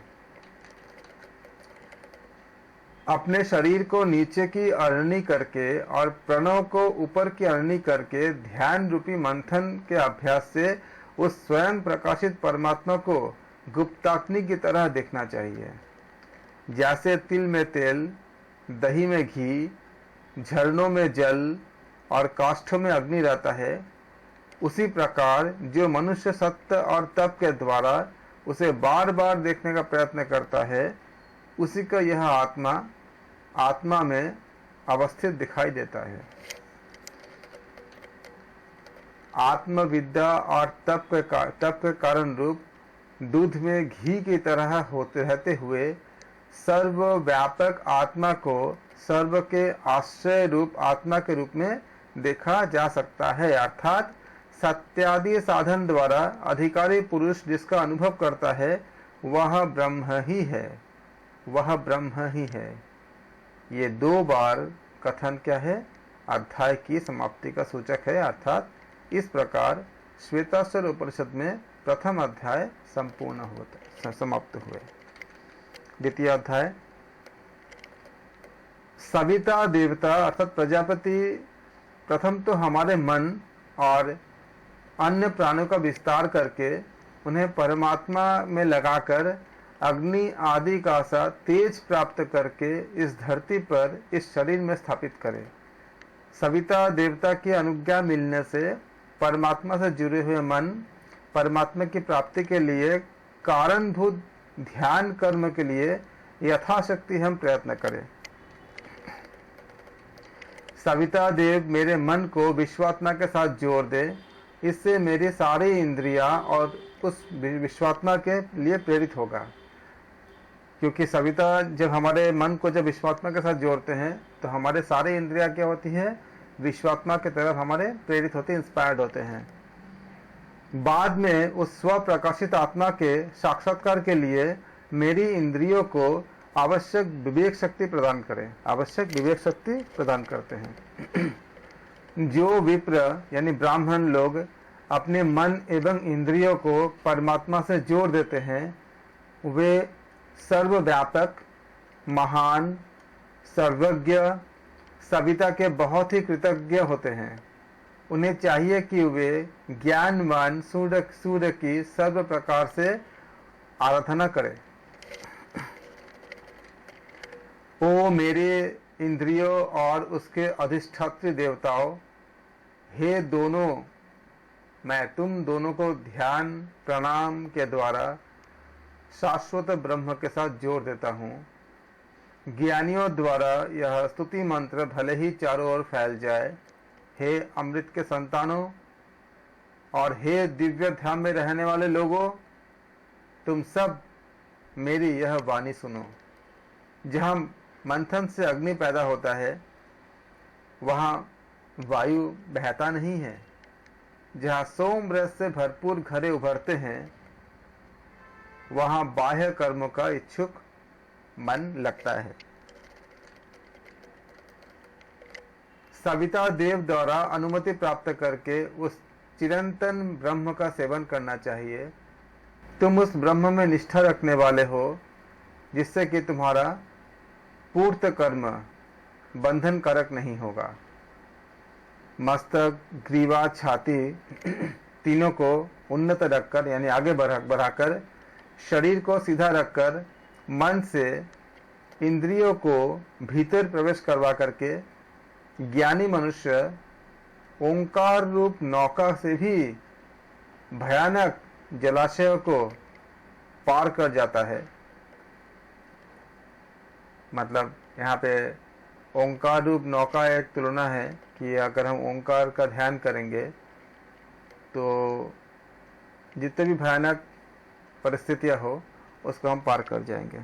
अपने शरीर को नीचे की अरणी करके और प्रणव को ऊपर की अरणी करके ध्यान रूपी मंथन के अभ्यास से उस स्वयं प्रकाशित परमात्मा को गुप्ताग्नि की तरह देखना चाहिए। जैसे तिल में तेल, दही में घी, झरनों में जल और काष्ठों में अग्नि रहता है, उसी प्रकार जो मनुष्य सत्य और तप के द्वारा उसे बार बार देखने का प्रयत्न करता है, उसी का यह आत्मा में अवस्थित दिखाई देता है। आत्मविद्या और तप के कारण रूप दूध में घी की तरह होते रहते हुए सर्वव्यापक आत्मा को सर्व के आश्रय रूप आत्मा के रूप में देखा जा सकता है। अर्थात सत्यादि साधन द्वारा अधिकारी पुरुष जिसका अनुभव करता है वह ब्रह्म ही है, वह ब्रह्म ही है। ये 2 बार कथन क्या है? अध्याय की समाप्ति का सूचक है। अर्थात इस प्रकार श्वेताश्वर उपनिषद में प्रथम अध्याय संपूर्ण समाप्त हुए। द्वितीय अध्याय सविता देवता अर्थात प्रजापति प्रथम तो हमारे मन और अन्य प्राणों का विस्तार करके उन्हें परमात्मा में लगाकर अग्नि आदि का सा तेज प्राप्त करके इस धरती पर इस शरीर में स्थापित करे। सविता देवता की अनुज्ञा मिलने से परमात्मा से जुड़े हुए मन परमात्मा की प्राप्ति के लिए कारणभूत ध्यान कर्म के लिए यथाशक्ति हम प्रयत्न करें। सविता देव मेरे मन को विश्वात्मा के साथ जोड़ दे, इससे मेरी सारी इंद्रियां और उस विश्वात्मा के लिए प्रेरित होगा। क्योंकि सविता जब हमारे मन को जब विश्वात्मा के साथ जोड़ते हैं तो हमारे सारे इंद्रियां क्या होती हैं, विश्वात्मा की तरफ हमारे प्रेरित होते, इंस्पायर्ड होते हैं। बाद में उस स्व प्रकाशित आत्मा के साक्षात्कार के लिए मेरी इंद्रियों को आवश्यक विवेक शक्ति प्रदान करें, आवश्यक विवेक शक्ति प्रदान करते हैं। जो विप्र यानी ब्राह्मण लोग अपने मन एवं इंद्रियों को परमात्मा से जोड़ देते हैं, वे सर्वव्यापक, महान, सर्वज्ञ सविता के बहुत ही कृतज्ञ होते हैं। उन्हें चाहिए कि वे ज्ञानवान सूर्य की सर्व प्रकार से आराधना करें। ओ मेरे इंद्रियों और उसके अधिष्ठात्री देवताओं, हे दोनों, मैं तुम दोनों को ध्यान प्रणाम के द्वारा शाश्वत ब्रह्म के साथ जोड़ देता हूँ। ज्ञानियों द्वारा यह स्तुति मंत्र भले ही चारों ओर फैल जाए, हे अमृत के संतानों और हे दिव्य ध्यान में रहने वाले लोगों, तुम सब मेरी यह वाणी सुनो। जहाँ मंथन से अग्नि पैदा होता है वहाँ वायु बहता नहीं है। जहाँ सोम रस से भरपूर घड़े उभरते हैं वहाँ बाह्य कर्मों का इच्छुक मन लगता है। सविता देव द्वारा अनुमति प्राप्त करके उस चिरंतन ब्रह्म का सेवन करना चाहिए। तुम उस ब्रह्म में निष्ठा रखने वाले हो जिससे कि तुम्हारा पूर्त कर्म बंधन कारक नहीं होगा। मस्तक, ग्रीवा, छाती तीनों को उन्नत रखकर यानी आगे बढ़ाकर शरीर को सीधा रखकर मन से इंद्रियों को भीतर प्रवेश करवा करके ज्ञानी मनुष्य ओंकार रूप नौका से भी भयानक जलाशयों को पार कर जाता है। मतलब यहाँ पे ओंकार रूप नौका एक तुलना है कि अगर हम ओंकार का ध्यान करेंगे तो जितने भी भयानक परिस्थितियां हो उसको हम पार कर जाएंगे।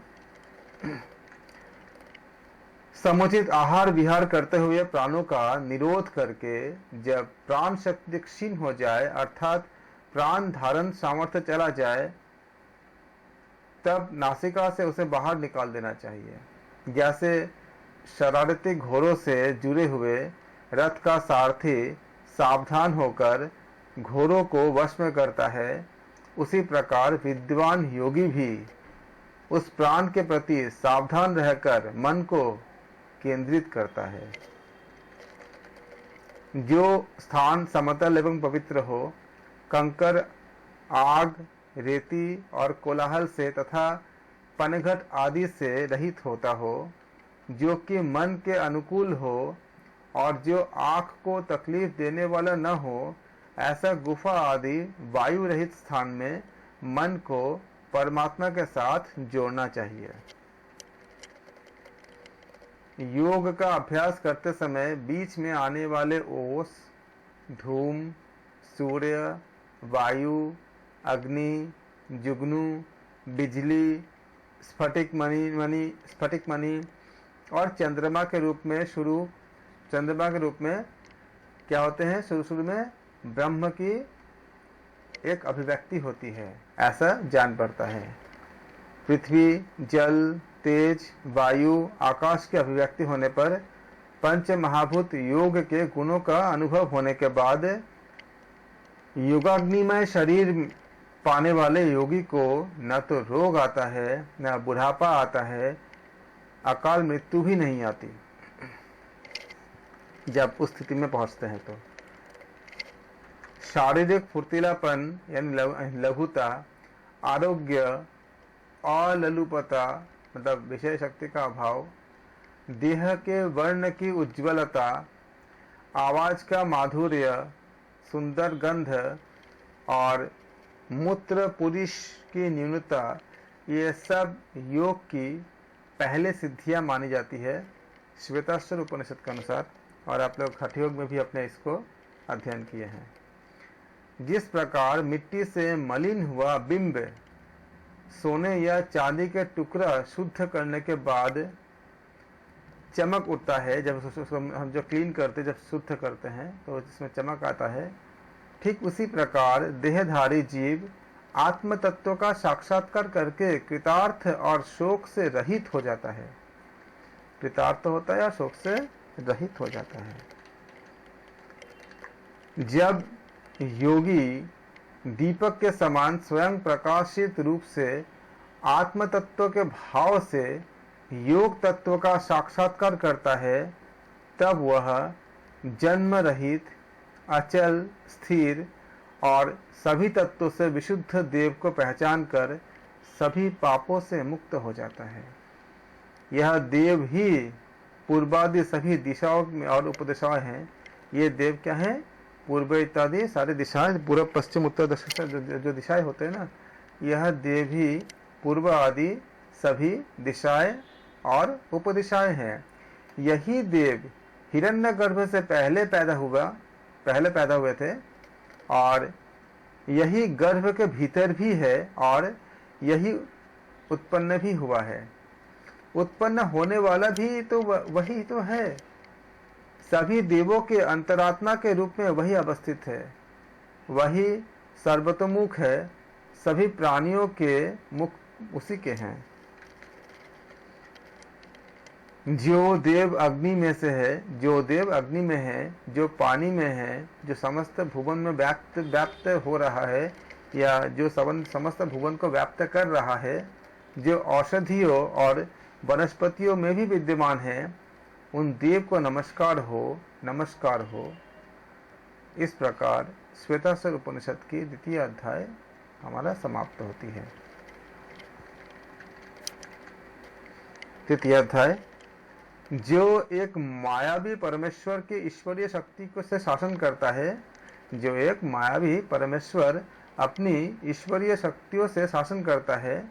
समुचित आहार विहार करते हुए प्राणों का निरोध करके जब प्राण शक्ति क्षीण हो जाए अर्थात प्राण धारण सामर्थ्य चला जाए तब नासिका से उसे बाहर निकाल देना चाहिए। जैसे शरारती घोड़ों से जुड़े हुए रथ का सारथी सावधान होकर घोड़ों को वश में करता है, उसी प्रकार विद्वान योगी भी उस प्राण के प्रति सावधान रहकर मन को केंद्रित करता है। जो स्थान समतल एवं पवित्र हो, कंकर, आग, रेती और कोलाहल से तथा पनघट आदि से रहित होता हो, जो कि मन के अनुकूल हो और जो आँख को तकलीफ देने वाला न हो, ऐसा गुफा आदि वायु रहित स्थान में मन को परमात्मा के साथ जोड़ना चाहिए। योग का अभ्यास करते समय बीच में आने वाले ओस, धूम, सूर्य, वायु, अग्नि, जुगनू, बिजली, स्फटिक मणि और चंद्रमा के रूप में क्या होते हैं, शुरू में ब्रह्म की एक अभिव्यक्ति होती है, ऐसा जान पड़ता है। पृथ्वी, जल, तेज, वायु, आकाश की अभिव्यक्ति होने पर पंच महाभूत योग के गुणों का अनुभव होने के बाद योगाग्निमय शरीर पाने वाले योगी को न तो रोग आता है, न बुढ़ापा आता है, अकाल मृत्यु भी नहीं आती। जब उस स्थिति में पहुंचते हैं तो शारीरिक फुर्तीलापन यानी लघुता, आरोग्य, अललुपता मतलब विषय शक्ति का अभाव, देह के वर्ण की उज्ज्वलता, आवाज का माधुर्य, सुंदर गंध और मूत्र, पुरुष की न्यूनता, ये सब योग की पहले सिद्धियां मानी जाती है श्वेताश्वर उपनिषद के अनुसार, और आप लोग हठ योग में भी अपने इसको अध्ययन किए हैं। जिस प्रकार मिट्टी से मलिन हुआ बिंब सोने या चांदी के टुकड़ा शुद्ध करने के बाद चमक उठता है, जब उसको हम जो क्लीन करते, जब शुद्ध करते हैं तो जिसमें चमक आता है, ठीक उसी प्रकार देहधारी जीव आत्म तत्व का साक्षात्कार करके कृतार्थ और शोक से रहित हो जाता है। कृतार्थ होता है और शोक से रहित हो जाता है। जब योगी दीपक के समान स्वयं प्रकाशित रूप से आत्म तत्व के भाव से योग तत्व का साक्षात्कार करता है, तब वह जन्म रहित, अचल, स्थिर और सभी तत्वों से विशुद्ध देव को पहचान कर सभी पापों से मुक्त हो जाता है। यह देव ही पूर्वादि सभी दिशाओं में और उपदिशाएं हैं। ये देव क्या है? पूर्व इत्यादि सारी दिशाएं, पूर्व, पश्चिम, उत्तर, दक्षिण जो दिशाएं होते हैं ना, यह देव ही पूर्व आदि सभी दिशाएं और उपदिशाएं हैं। यही देव हिरण्यगर्भ से पहले पैदा हुए थे, और यही गर्भ के भीतर भी है, और यही उत्पन्न भी हुआ है। उत्पन्न होने वाला भी तो वही तो है। सभी देवों के अंतरात्मा के रूप में वही अवस्थित है। वही सर्वतोमुख है। सभी प्राणियों के मुख उसी के हैं। जो देव अग्नि में से है, जो देव अग्नि में है, जो पानी में है, जो समस्त भुवन में व्याप्त हो रहा है, या जो समस्त भुवन को व्याप्त कर रहा है, जो औषधियों और वनस्पतियों में भी विद्यमान है, उन देव को नमस्कार हो, नमस्कार हो। इस प्रकार श्वेताश्वर उपनिषद की द्वितीय अध्याय हमारा समाप्त होती है। तृतीय अध्याय, जो एक मायावी परमेश्वर की ईश्वरीय शक्ति को से शासन करता है, जो एक मायावी परमेश्वर अपनी ईश्वरीय शक्तियों से शासन करता है,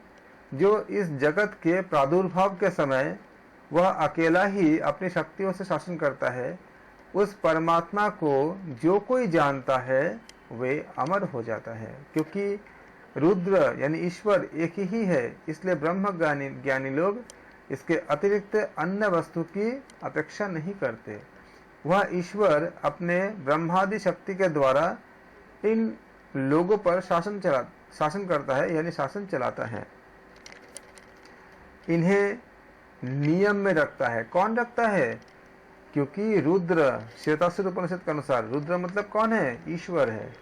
जो इस जगत के प्रादुर्भाव के समय वह अकेला ही अपनी शक्तियों से शासन करता है, उस परमात्मा को जो कोई जानता है वे अमर हो जाता है। क्योंकि रुद्र यानी ईश्वर एक ही है, इसलिए ब्रह्म ज्ञानी लोग इसके अतिरिक्त अन्य वस्तु की अपेक्षा नहीं करते। वह ईश्वर अपने ब्रह्मादि शक्ति के द्वारा इन लोगों पर शासन करता है, यानी शासन चलाता है। इन्हें नियम में रखता है। कौन रखता है? क्योंकि रुद्र, श्वेताश्वर उपनिषद के अनुसार रुद्र मतलब कौन है? ईश्वर है।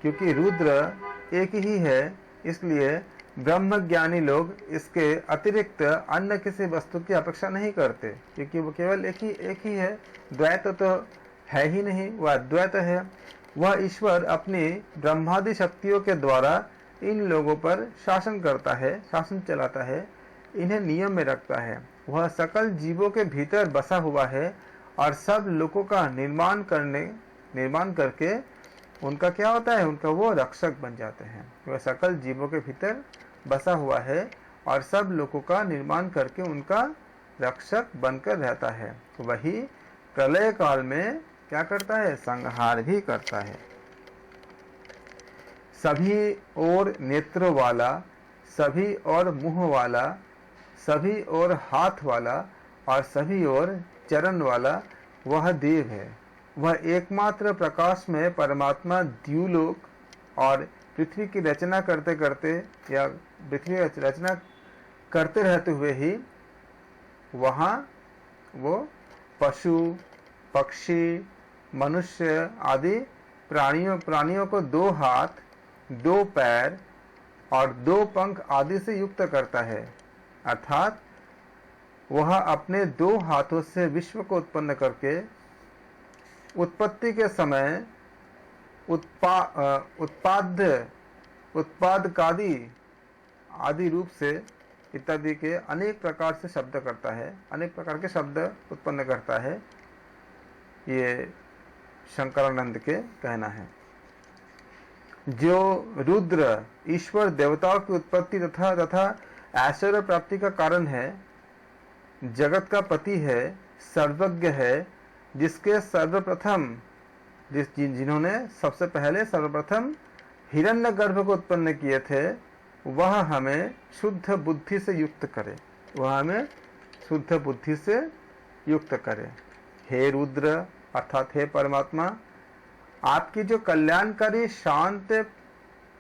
क्योंकि रुद्र एक ही है, इसलिए ब्रह्म ज्ञानी लोग इसके अतिरिक्त अन्य किसी वस्तु की अपेक्षा नहीं करते, क्योंकि वो केवल एक ही है। द्वैत तो है ही नहीं, वह अद्वैत है। वह ईश्वर अपनी ब्रह्मादि शक्तियों के द्वारा इन लोगों पर शासन करता है, शासन चलाता है, इन्हें नियम में रखता है। वह सकल जीवों के भीतर बसा हुआ है और सब लोगों का निर्माण करके उनका क्या होता है? उनका वो रक्षक बन जाते हैं। वह सकल जीवों के भीतर बसा हुआ है और सब लोगों का निर्माण करके उनका रक्षक बनकर रहता है। वही प्रलय काल में क्या करता है? संहार भी करता है। सभी और नेत्र वाला, सभी और मुंह वाला, सभी और हाथ वाला और सभी और चरण वाला वह देव है। वह एकमात्र प्रकाश में परमात्मा द्युलोक और पृथ्वी की रचना करते करते या पृथ्वी की रचना करते रहते हुए ही वहाँ वो पशु, पक्षी, मनुष्य आदि प्राणियों को 2 हाथ, 2 पैर और 2 पंख आदि से युक्त करता है। अर्थात वह अपने 2 हाथों से विश्व को उत्पन्न करके उत्पत्ति के समय उत्पादकादि आदि रूप से इत्यादि के अनेक प्रकार से शब्द करता है, अनेक प्रकार के शब्द उत्पन्न करता है। ये शंकरानंद के कहना है। जो रुद्र ईश्वर देवताओं की उत्पत्ति तथा तथा ऐश्वर्य प्राप्ति का कारण है, जगत का पति है, सर्वज्ञ है, जिसके सर्वप्रथम जिन्होंने सबसे पहले सर्वप्रथम हिरण्यगर्भ को उत्पन्न किए थे, वह हमें शुद्ध बुद्धि से युक्त करे, वह हमें शुद्ध बुद्धि से युक्त करे। हे रुद्र अर्थात हे परमात्मा, आपकी जो कल्याणकारी शांत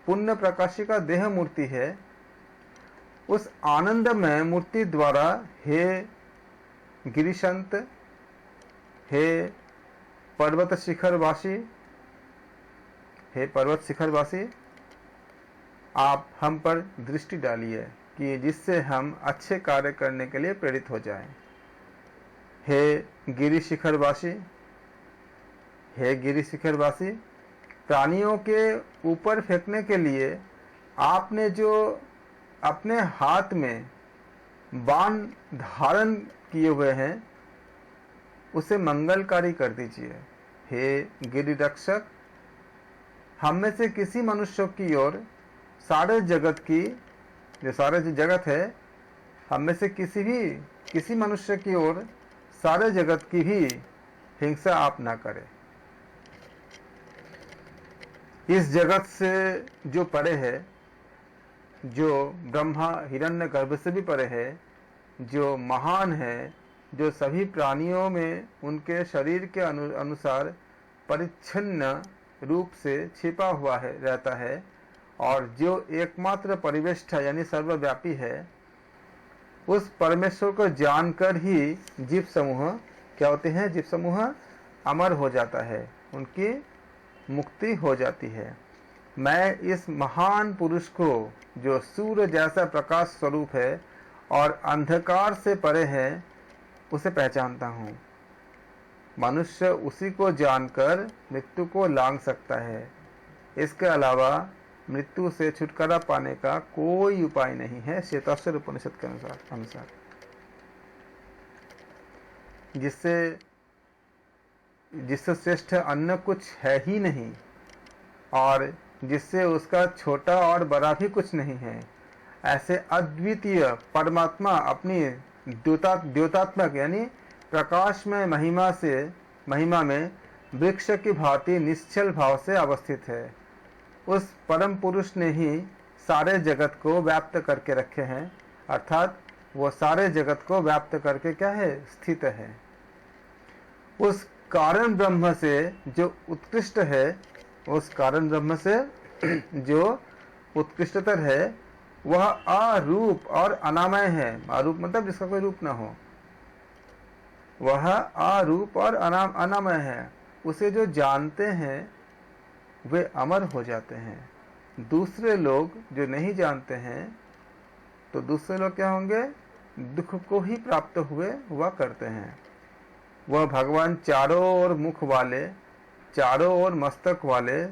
पुण्य प्रकाशिका देह मूर्ति है, उस आनंदमय मूर्ति द्वारा हे गिरिशंत, हे पर्वत शिखरवासी, हे पर्वत शिखरवासी, आप हम पर दृष्टि डालिए कि जिससे हम अच्छे कार्य करने के लिए प्रेरित हो जाएं। हे गिरि शिखरवासी, हे गिरि शिखरवासी, प्राणियों के ऊपर फेंकने के लिए आपने जो अपने हाथ में बाण धारण किए हुए हैं, उसे मंगलकारी कर दीजिए। हे गिरि रक्षक, हम में से किसी मनुष्य की ओर सारे जगत की, जो सारे जगत है, हम में से किसी मनुष्य की ओर सारे जगत की भी हिंसा आप ना करें। इस जगत से जो परे है, जो ब्रह्मा हिरण्य गर्भ से भी परे है, जो महान है, जो सभी प्राणियों में उनके शरीर के अनुसार परिच्छिन्न रूप से छिपा हुआ है रहता है, और जो एकमात्र परिवेष्टा यानी सर्वव्यापी है, उस परमेश्वर को जानकर ही जीव समूह क्या होते हैं? जीव समूह अमर हो जाता है, उनकी मुक्ति हो जाती है। मैं इस महान पुरुष को, जो सूर्य जैसा प्रकाश स्वरूप है और अंधकार से परे है, उसे पहचानता हूँ। मनुष्य उसी को जानकर मृत्यु को लांघ सकता है। इसके अलावा मृत्यु से छुटकारा पाने का कोई उपाय नहीं है, श्वेताश्वर उपनिषद के अनुसार। जिससे श्रेष्ठ अन्य कुछ है ही नहीं, और जिससे उसका छोटा और बड़ा भी कुछ नहीं है। ऐसे अद्वितीय परमात्मा अपनी द्योतात्मक यानी प्रकाशमय महिमा में वृक्ष की भांति निश्चल भाव से अवस्थित है। उस परम पुरुष ने ही सारे जगत को व्याप्त करके रखे हैं, अर्थात वो सारे जगत को व्याप्त करके क्या है? स्थित है। उस कारण ब्रह्म से जो उत्कृष्ट है, उस कारण ब्रह्म से जो उत्कृष्टतर है, वह अरूप और अनामय है। अरूप मतलब जिसका कोई रूप ना हो, वह अरूप और अनामय है। उसे जो जानते हैं वे अमर हो जाते हैं। दूसरे लोग जो नहीं जानते हैं, तो दूसरे लोग क्या होंगे? दुख को ही प्राप्त हुआ करते हैं। वह भगवान चारों ओर मुख वाले, चारों ओर मस्तक वाले,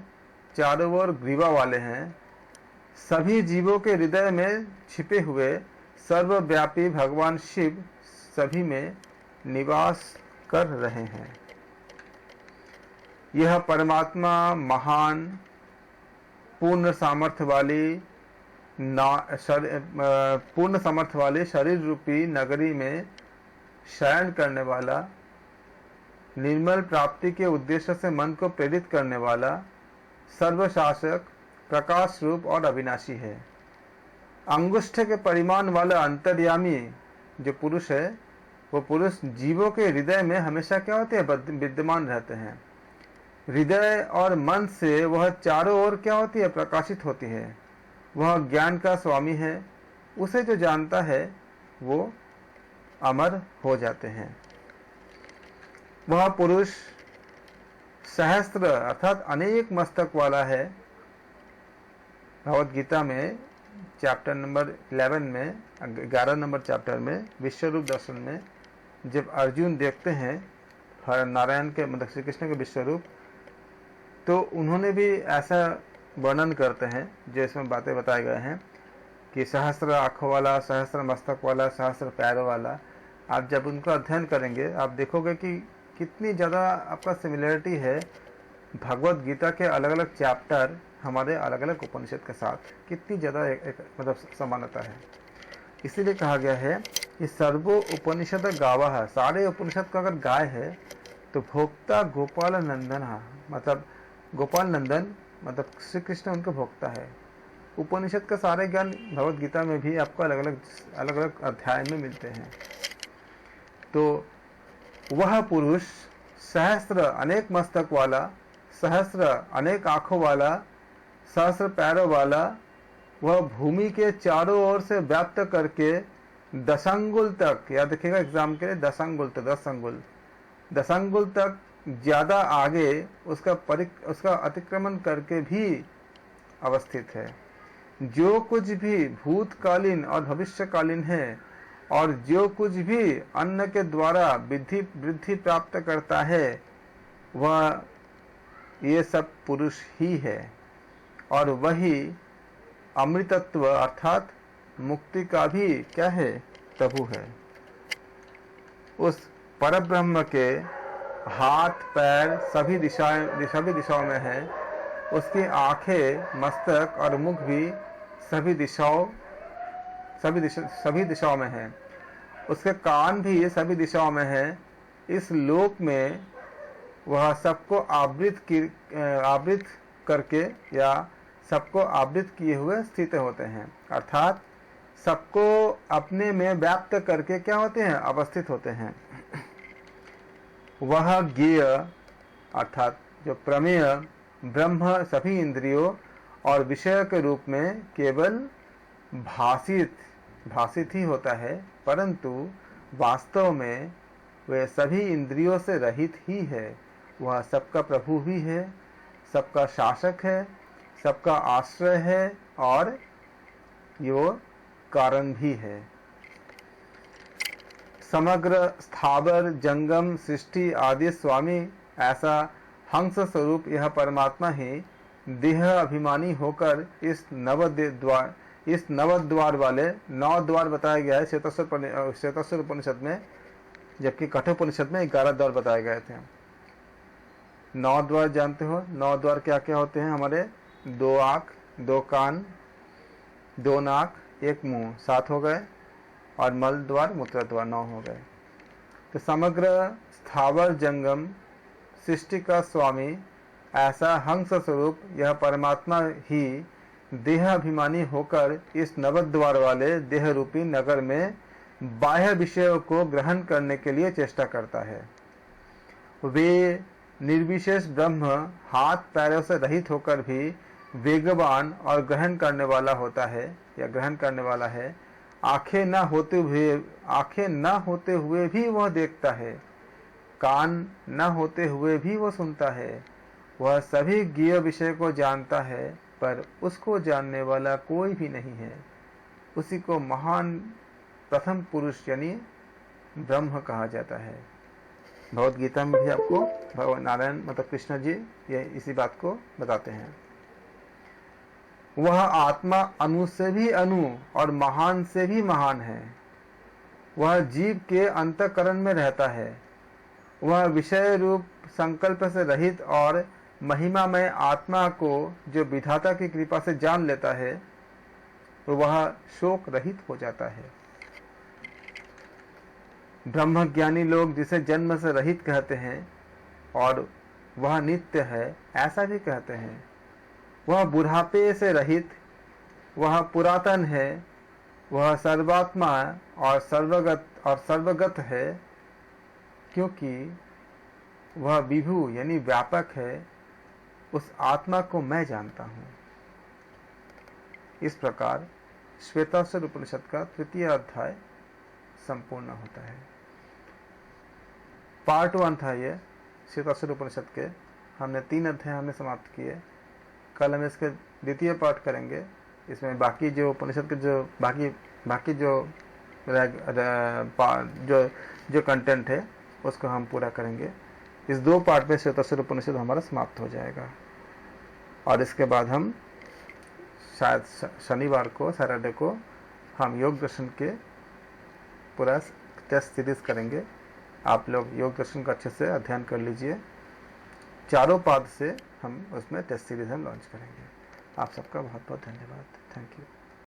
चारों ओर ग्रीवा वाले हैं। सभी जीवों के हृदय में छिपे हुए सर्वव्यापी भगवान शिव सभी में निवास कर रहे हैं। यह परमात्मा महान पूर्ण सामर्थ्य वाली शरीर रूपी नगरी में शयन करने वाला, निर्मल प्राप्ति के उद्देश्य से मन को प्रेरित करने वाला, सर्वशासक, प्रकाश रूप और अविनाशी है। अंगुष्ठ के परिमाण वाला अंतर्यामी जो पुरुष है, वो पुरुष जीवों के हृदय में हमेशा क्या होते हैं? विद्यमान रहते हैं। हृदय और मन से वह चारों ओर क्या होती है? प्रकाशित होती है। वह ज्ञान का स्वामी है। उसे जो जानता है वो अमर हो जाते हैं। वह पुरुष सहस्त्र अर्थात अनेक मस्तक वाला है। भगवद गीता में चैप्टर नंबर 11 में 11 नंबर चैप्टर में विश्वरूप दर्शन में जब अर्जुन देखते हैं नारायण के मतलब श्री कृष्ण के विश्वरूप, तो उन्होंने भी ऐसा वर्णन करते हैं जो इसमें बातें बताए गए हैं कि सहस्त्र आँखों वाला, सहस्त्र मस्तक वाला, सहस्त्र पैरों वाला। आप जब उनका अध्ययन करेंगे आप देखोगे कि कितनी ज़्यादा आपका सिमिलरिटी है भगवद गीता के अलग अलग चैप्टर हमारे अलग अलग उपनिषद के साथ कितनी ज़्यादा मतलब समानता है। इसीलिए कहा गया है कि सर्वो उपनिषद गावः, सारे उपनिषद का अगर गाय है तो भोक्ता गोपाल नंदन, मतलब गोपाल नंदन मतलब श्री कृष्ण उनका भोक्ता है। उपनिषद का सारे ज्ञान भगवद गीता में भी आपको अलग अलग अध्याय में मिलते हैं। तो वह पुरुष सहस्र अनेक मस्तक वाला, सहस्र अनेक आंखों वाला, सहस्र पैरों वाला, वह भूमि के चारों ओर से व्याप्त करके दशंगुल तक, याद रखिएगा एग्जाम के लिए, दशंगुल तक, 10 अंगुल तक ज़्यादा आगे उसका अतिक्रमण करके भी अवस्थित है। जो कुछ भी भूतकालीन और भविष्यकालीन है और जो कुछ भी अन्न के द्वारा वृद्धि प्राप्त करता है वह ये सब पुरुष ही है, और वही अमृतत्व अर्थात मुक्ति का भी क्या है, प्रभु है। उस परब्रह्म के हाथ पैर सभी दिशाओं में है, उसकी आंखें मस्तक और मुख भी सभी दिशाओं में है, उसके कान भी सभी दिशाओं में है। इस लोक में वह सबको आवृत करके या सबको आवृत किए हुए स्थित होते हैं, अर्थात सबको अपने में व्याप्त करके क्या होते हैं, अवस्थित होते हैं। वह ज्ञेय अर्थात जो प्रमेय ब्रह्म सभी इंद्रियों और विषय के रूप में केवल भाषित ही होता है, परंतु वास्तव में वह सभी इंद्रियों से रहित ही है। वह सबका प्रभु भी है, सबका शासक है, सबका आश्रय है और यो कारण भी है। समग्र स्थावर जंगम सृष्टि आदि स्वामी ऐसा हंस स्वरूप यह परमात्मा ही देह अभिमानी होकर इस नवद्वार वाले 9 द्वार बताया गया है श्वेताश्वर उपनिषद में, जबकि कठोपनिषद में 11 द्वार बताए गए थे। 9 द्वार जानते हो, 9 द्वार क्या क्या होते हैं हमारे, 2 आँख, 2 कान, 2 नाक, 1 मुंह, 7 हो गए, और मल द्वार मूत्र द्वार 9 हो गए। तो समग्र स्थावर जंगम सृष्टि का स्वामी ऐसा हंस स्वरूप यह परमात्मा ही देह अभिमानी होकर इस नवद्वार वाले देह रूपी नगर में बाह्य विषयों को ग्रहण करने के लिए चेष्टा करता है। वे निर्विशेष ब्रह्म हाथ पैरों से रहित होकर भी वेगवान और ग्रहण करने वाला होता है या ग्रहण करने वाला है। आंखें न होते हुए भी वह देखता है, कान न होते हुए भी वह सुनता है। वह सभी ज्ञेय विषय को जानता है, पर उसको जानने वाला कोई भी नहीं है। उसी को महान प्रथम पुरुष यानी ब्रह्म कहा जाता है। भगवद गीता में भी आपको भगवान नारायण मतलब कृष्ण जी ये इसी बात को बताते हैं। वह आत्मा अणु से भी अणु और महान से भी महान है। वह जीव के अंतःकरण में रहता है। वह विषय रूप संकल्प से रहित और महिमामय आत्मा को जो विधाता की कृपा से जान लेता है तो वह शोक रहित हो जाता है। ब्रह्मज्ञानी लोग जिसे जन्म से रहित कहते हैं और वह नित्य है ऐसा भी कहते हैं। वह बुढ़ापे से रहित, वह पुरातन है, वह सर्वात्मा और सर्वगत है, क्योंकि वह विभु यानी व्यापक है। उस आत्मा को मैं जानता हूँ। इस प्रकार श्वेताश्वर उपनिषद का 3य अध्याय संपूर्ण होता है। पार्ट 1 था ये श्वेताश्वर उपनिषद के। हमने 3 अध्याय हमने समाप्त किए। कल हम इसके 2य पार्ट करेंगे। इसमें बाकी जो उपनिषद के जो बाकी जो कंटेंट है उसको हम पूरा करेंगे। इस 2 पार्ट में श्वेताश्वर उपनिषद हमारा समाप्त हो जाएगा और इसके बाद हम शायद शनिवार को सैटरडे को हम योग दर्शन के पूरा टेस्ट सीरीज करेंगे। आप लोग योग दर्शन का अच्छे से अध्ययन कर लीजिए। 4 पाद से हम उसमें टेस्ट सीरीज हम लॉन्च करेंगे। आप सबका बहुत बहुत धन्यवाद। Thank you.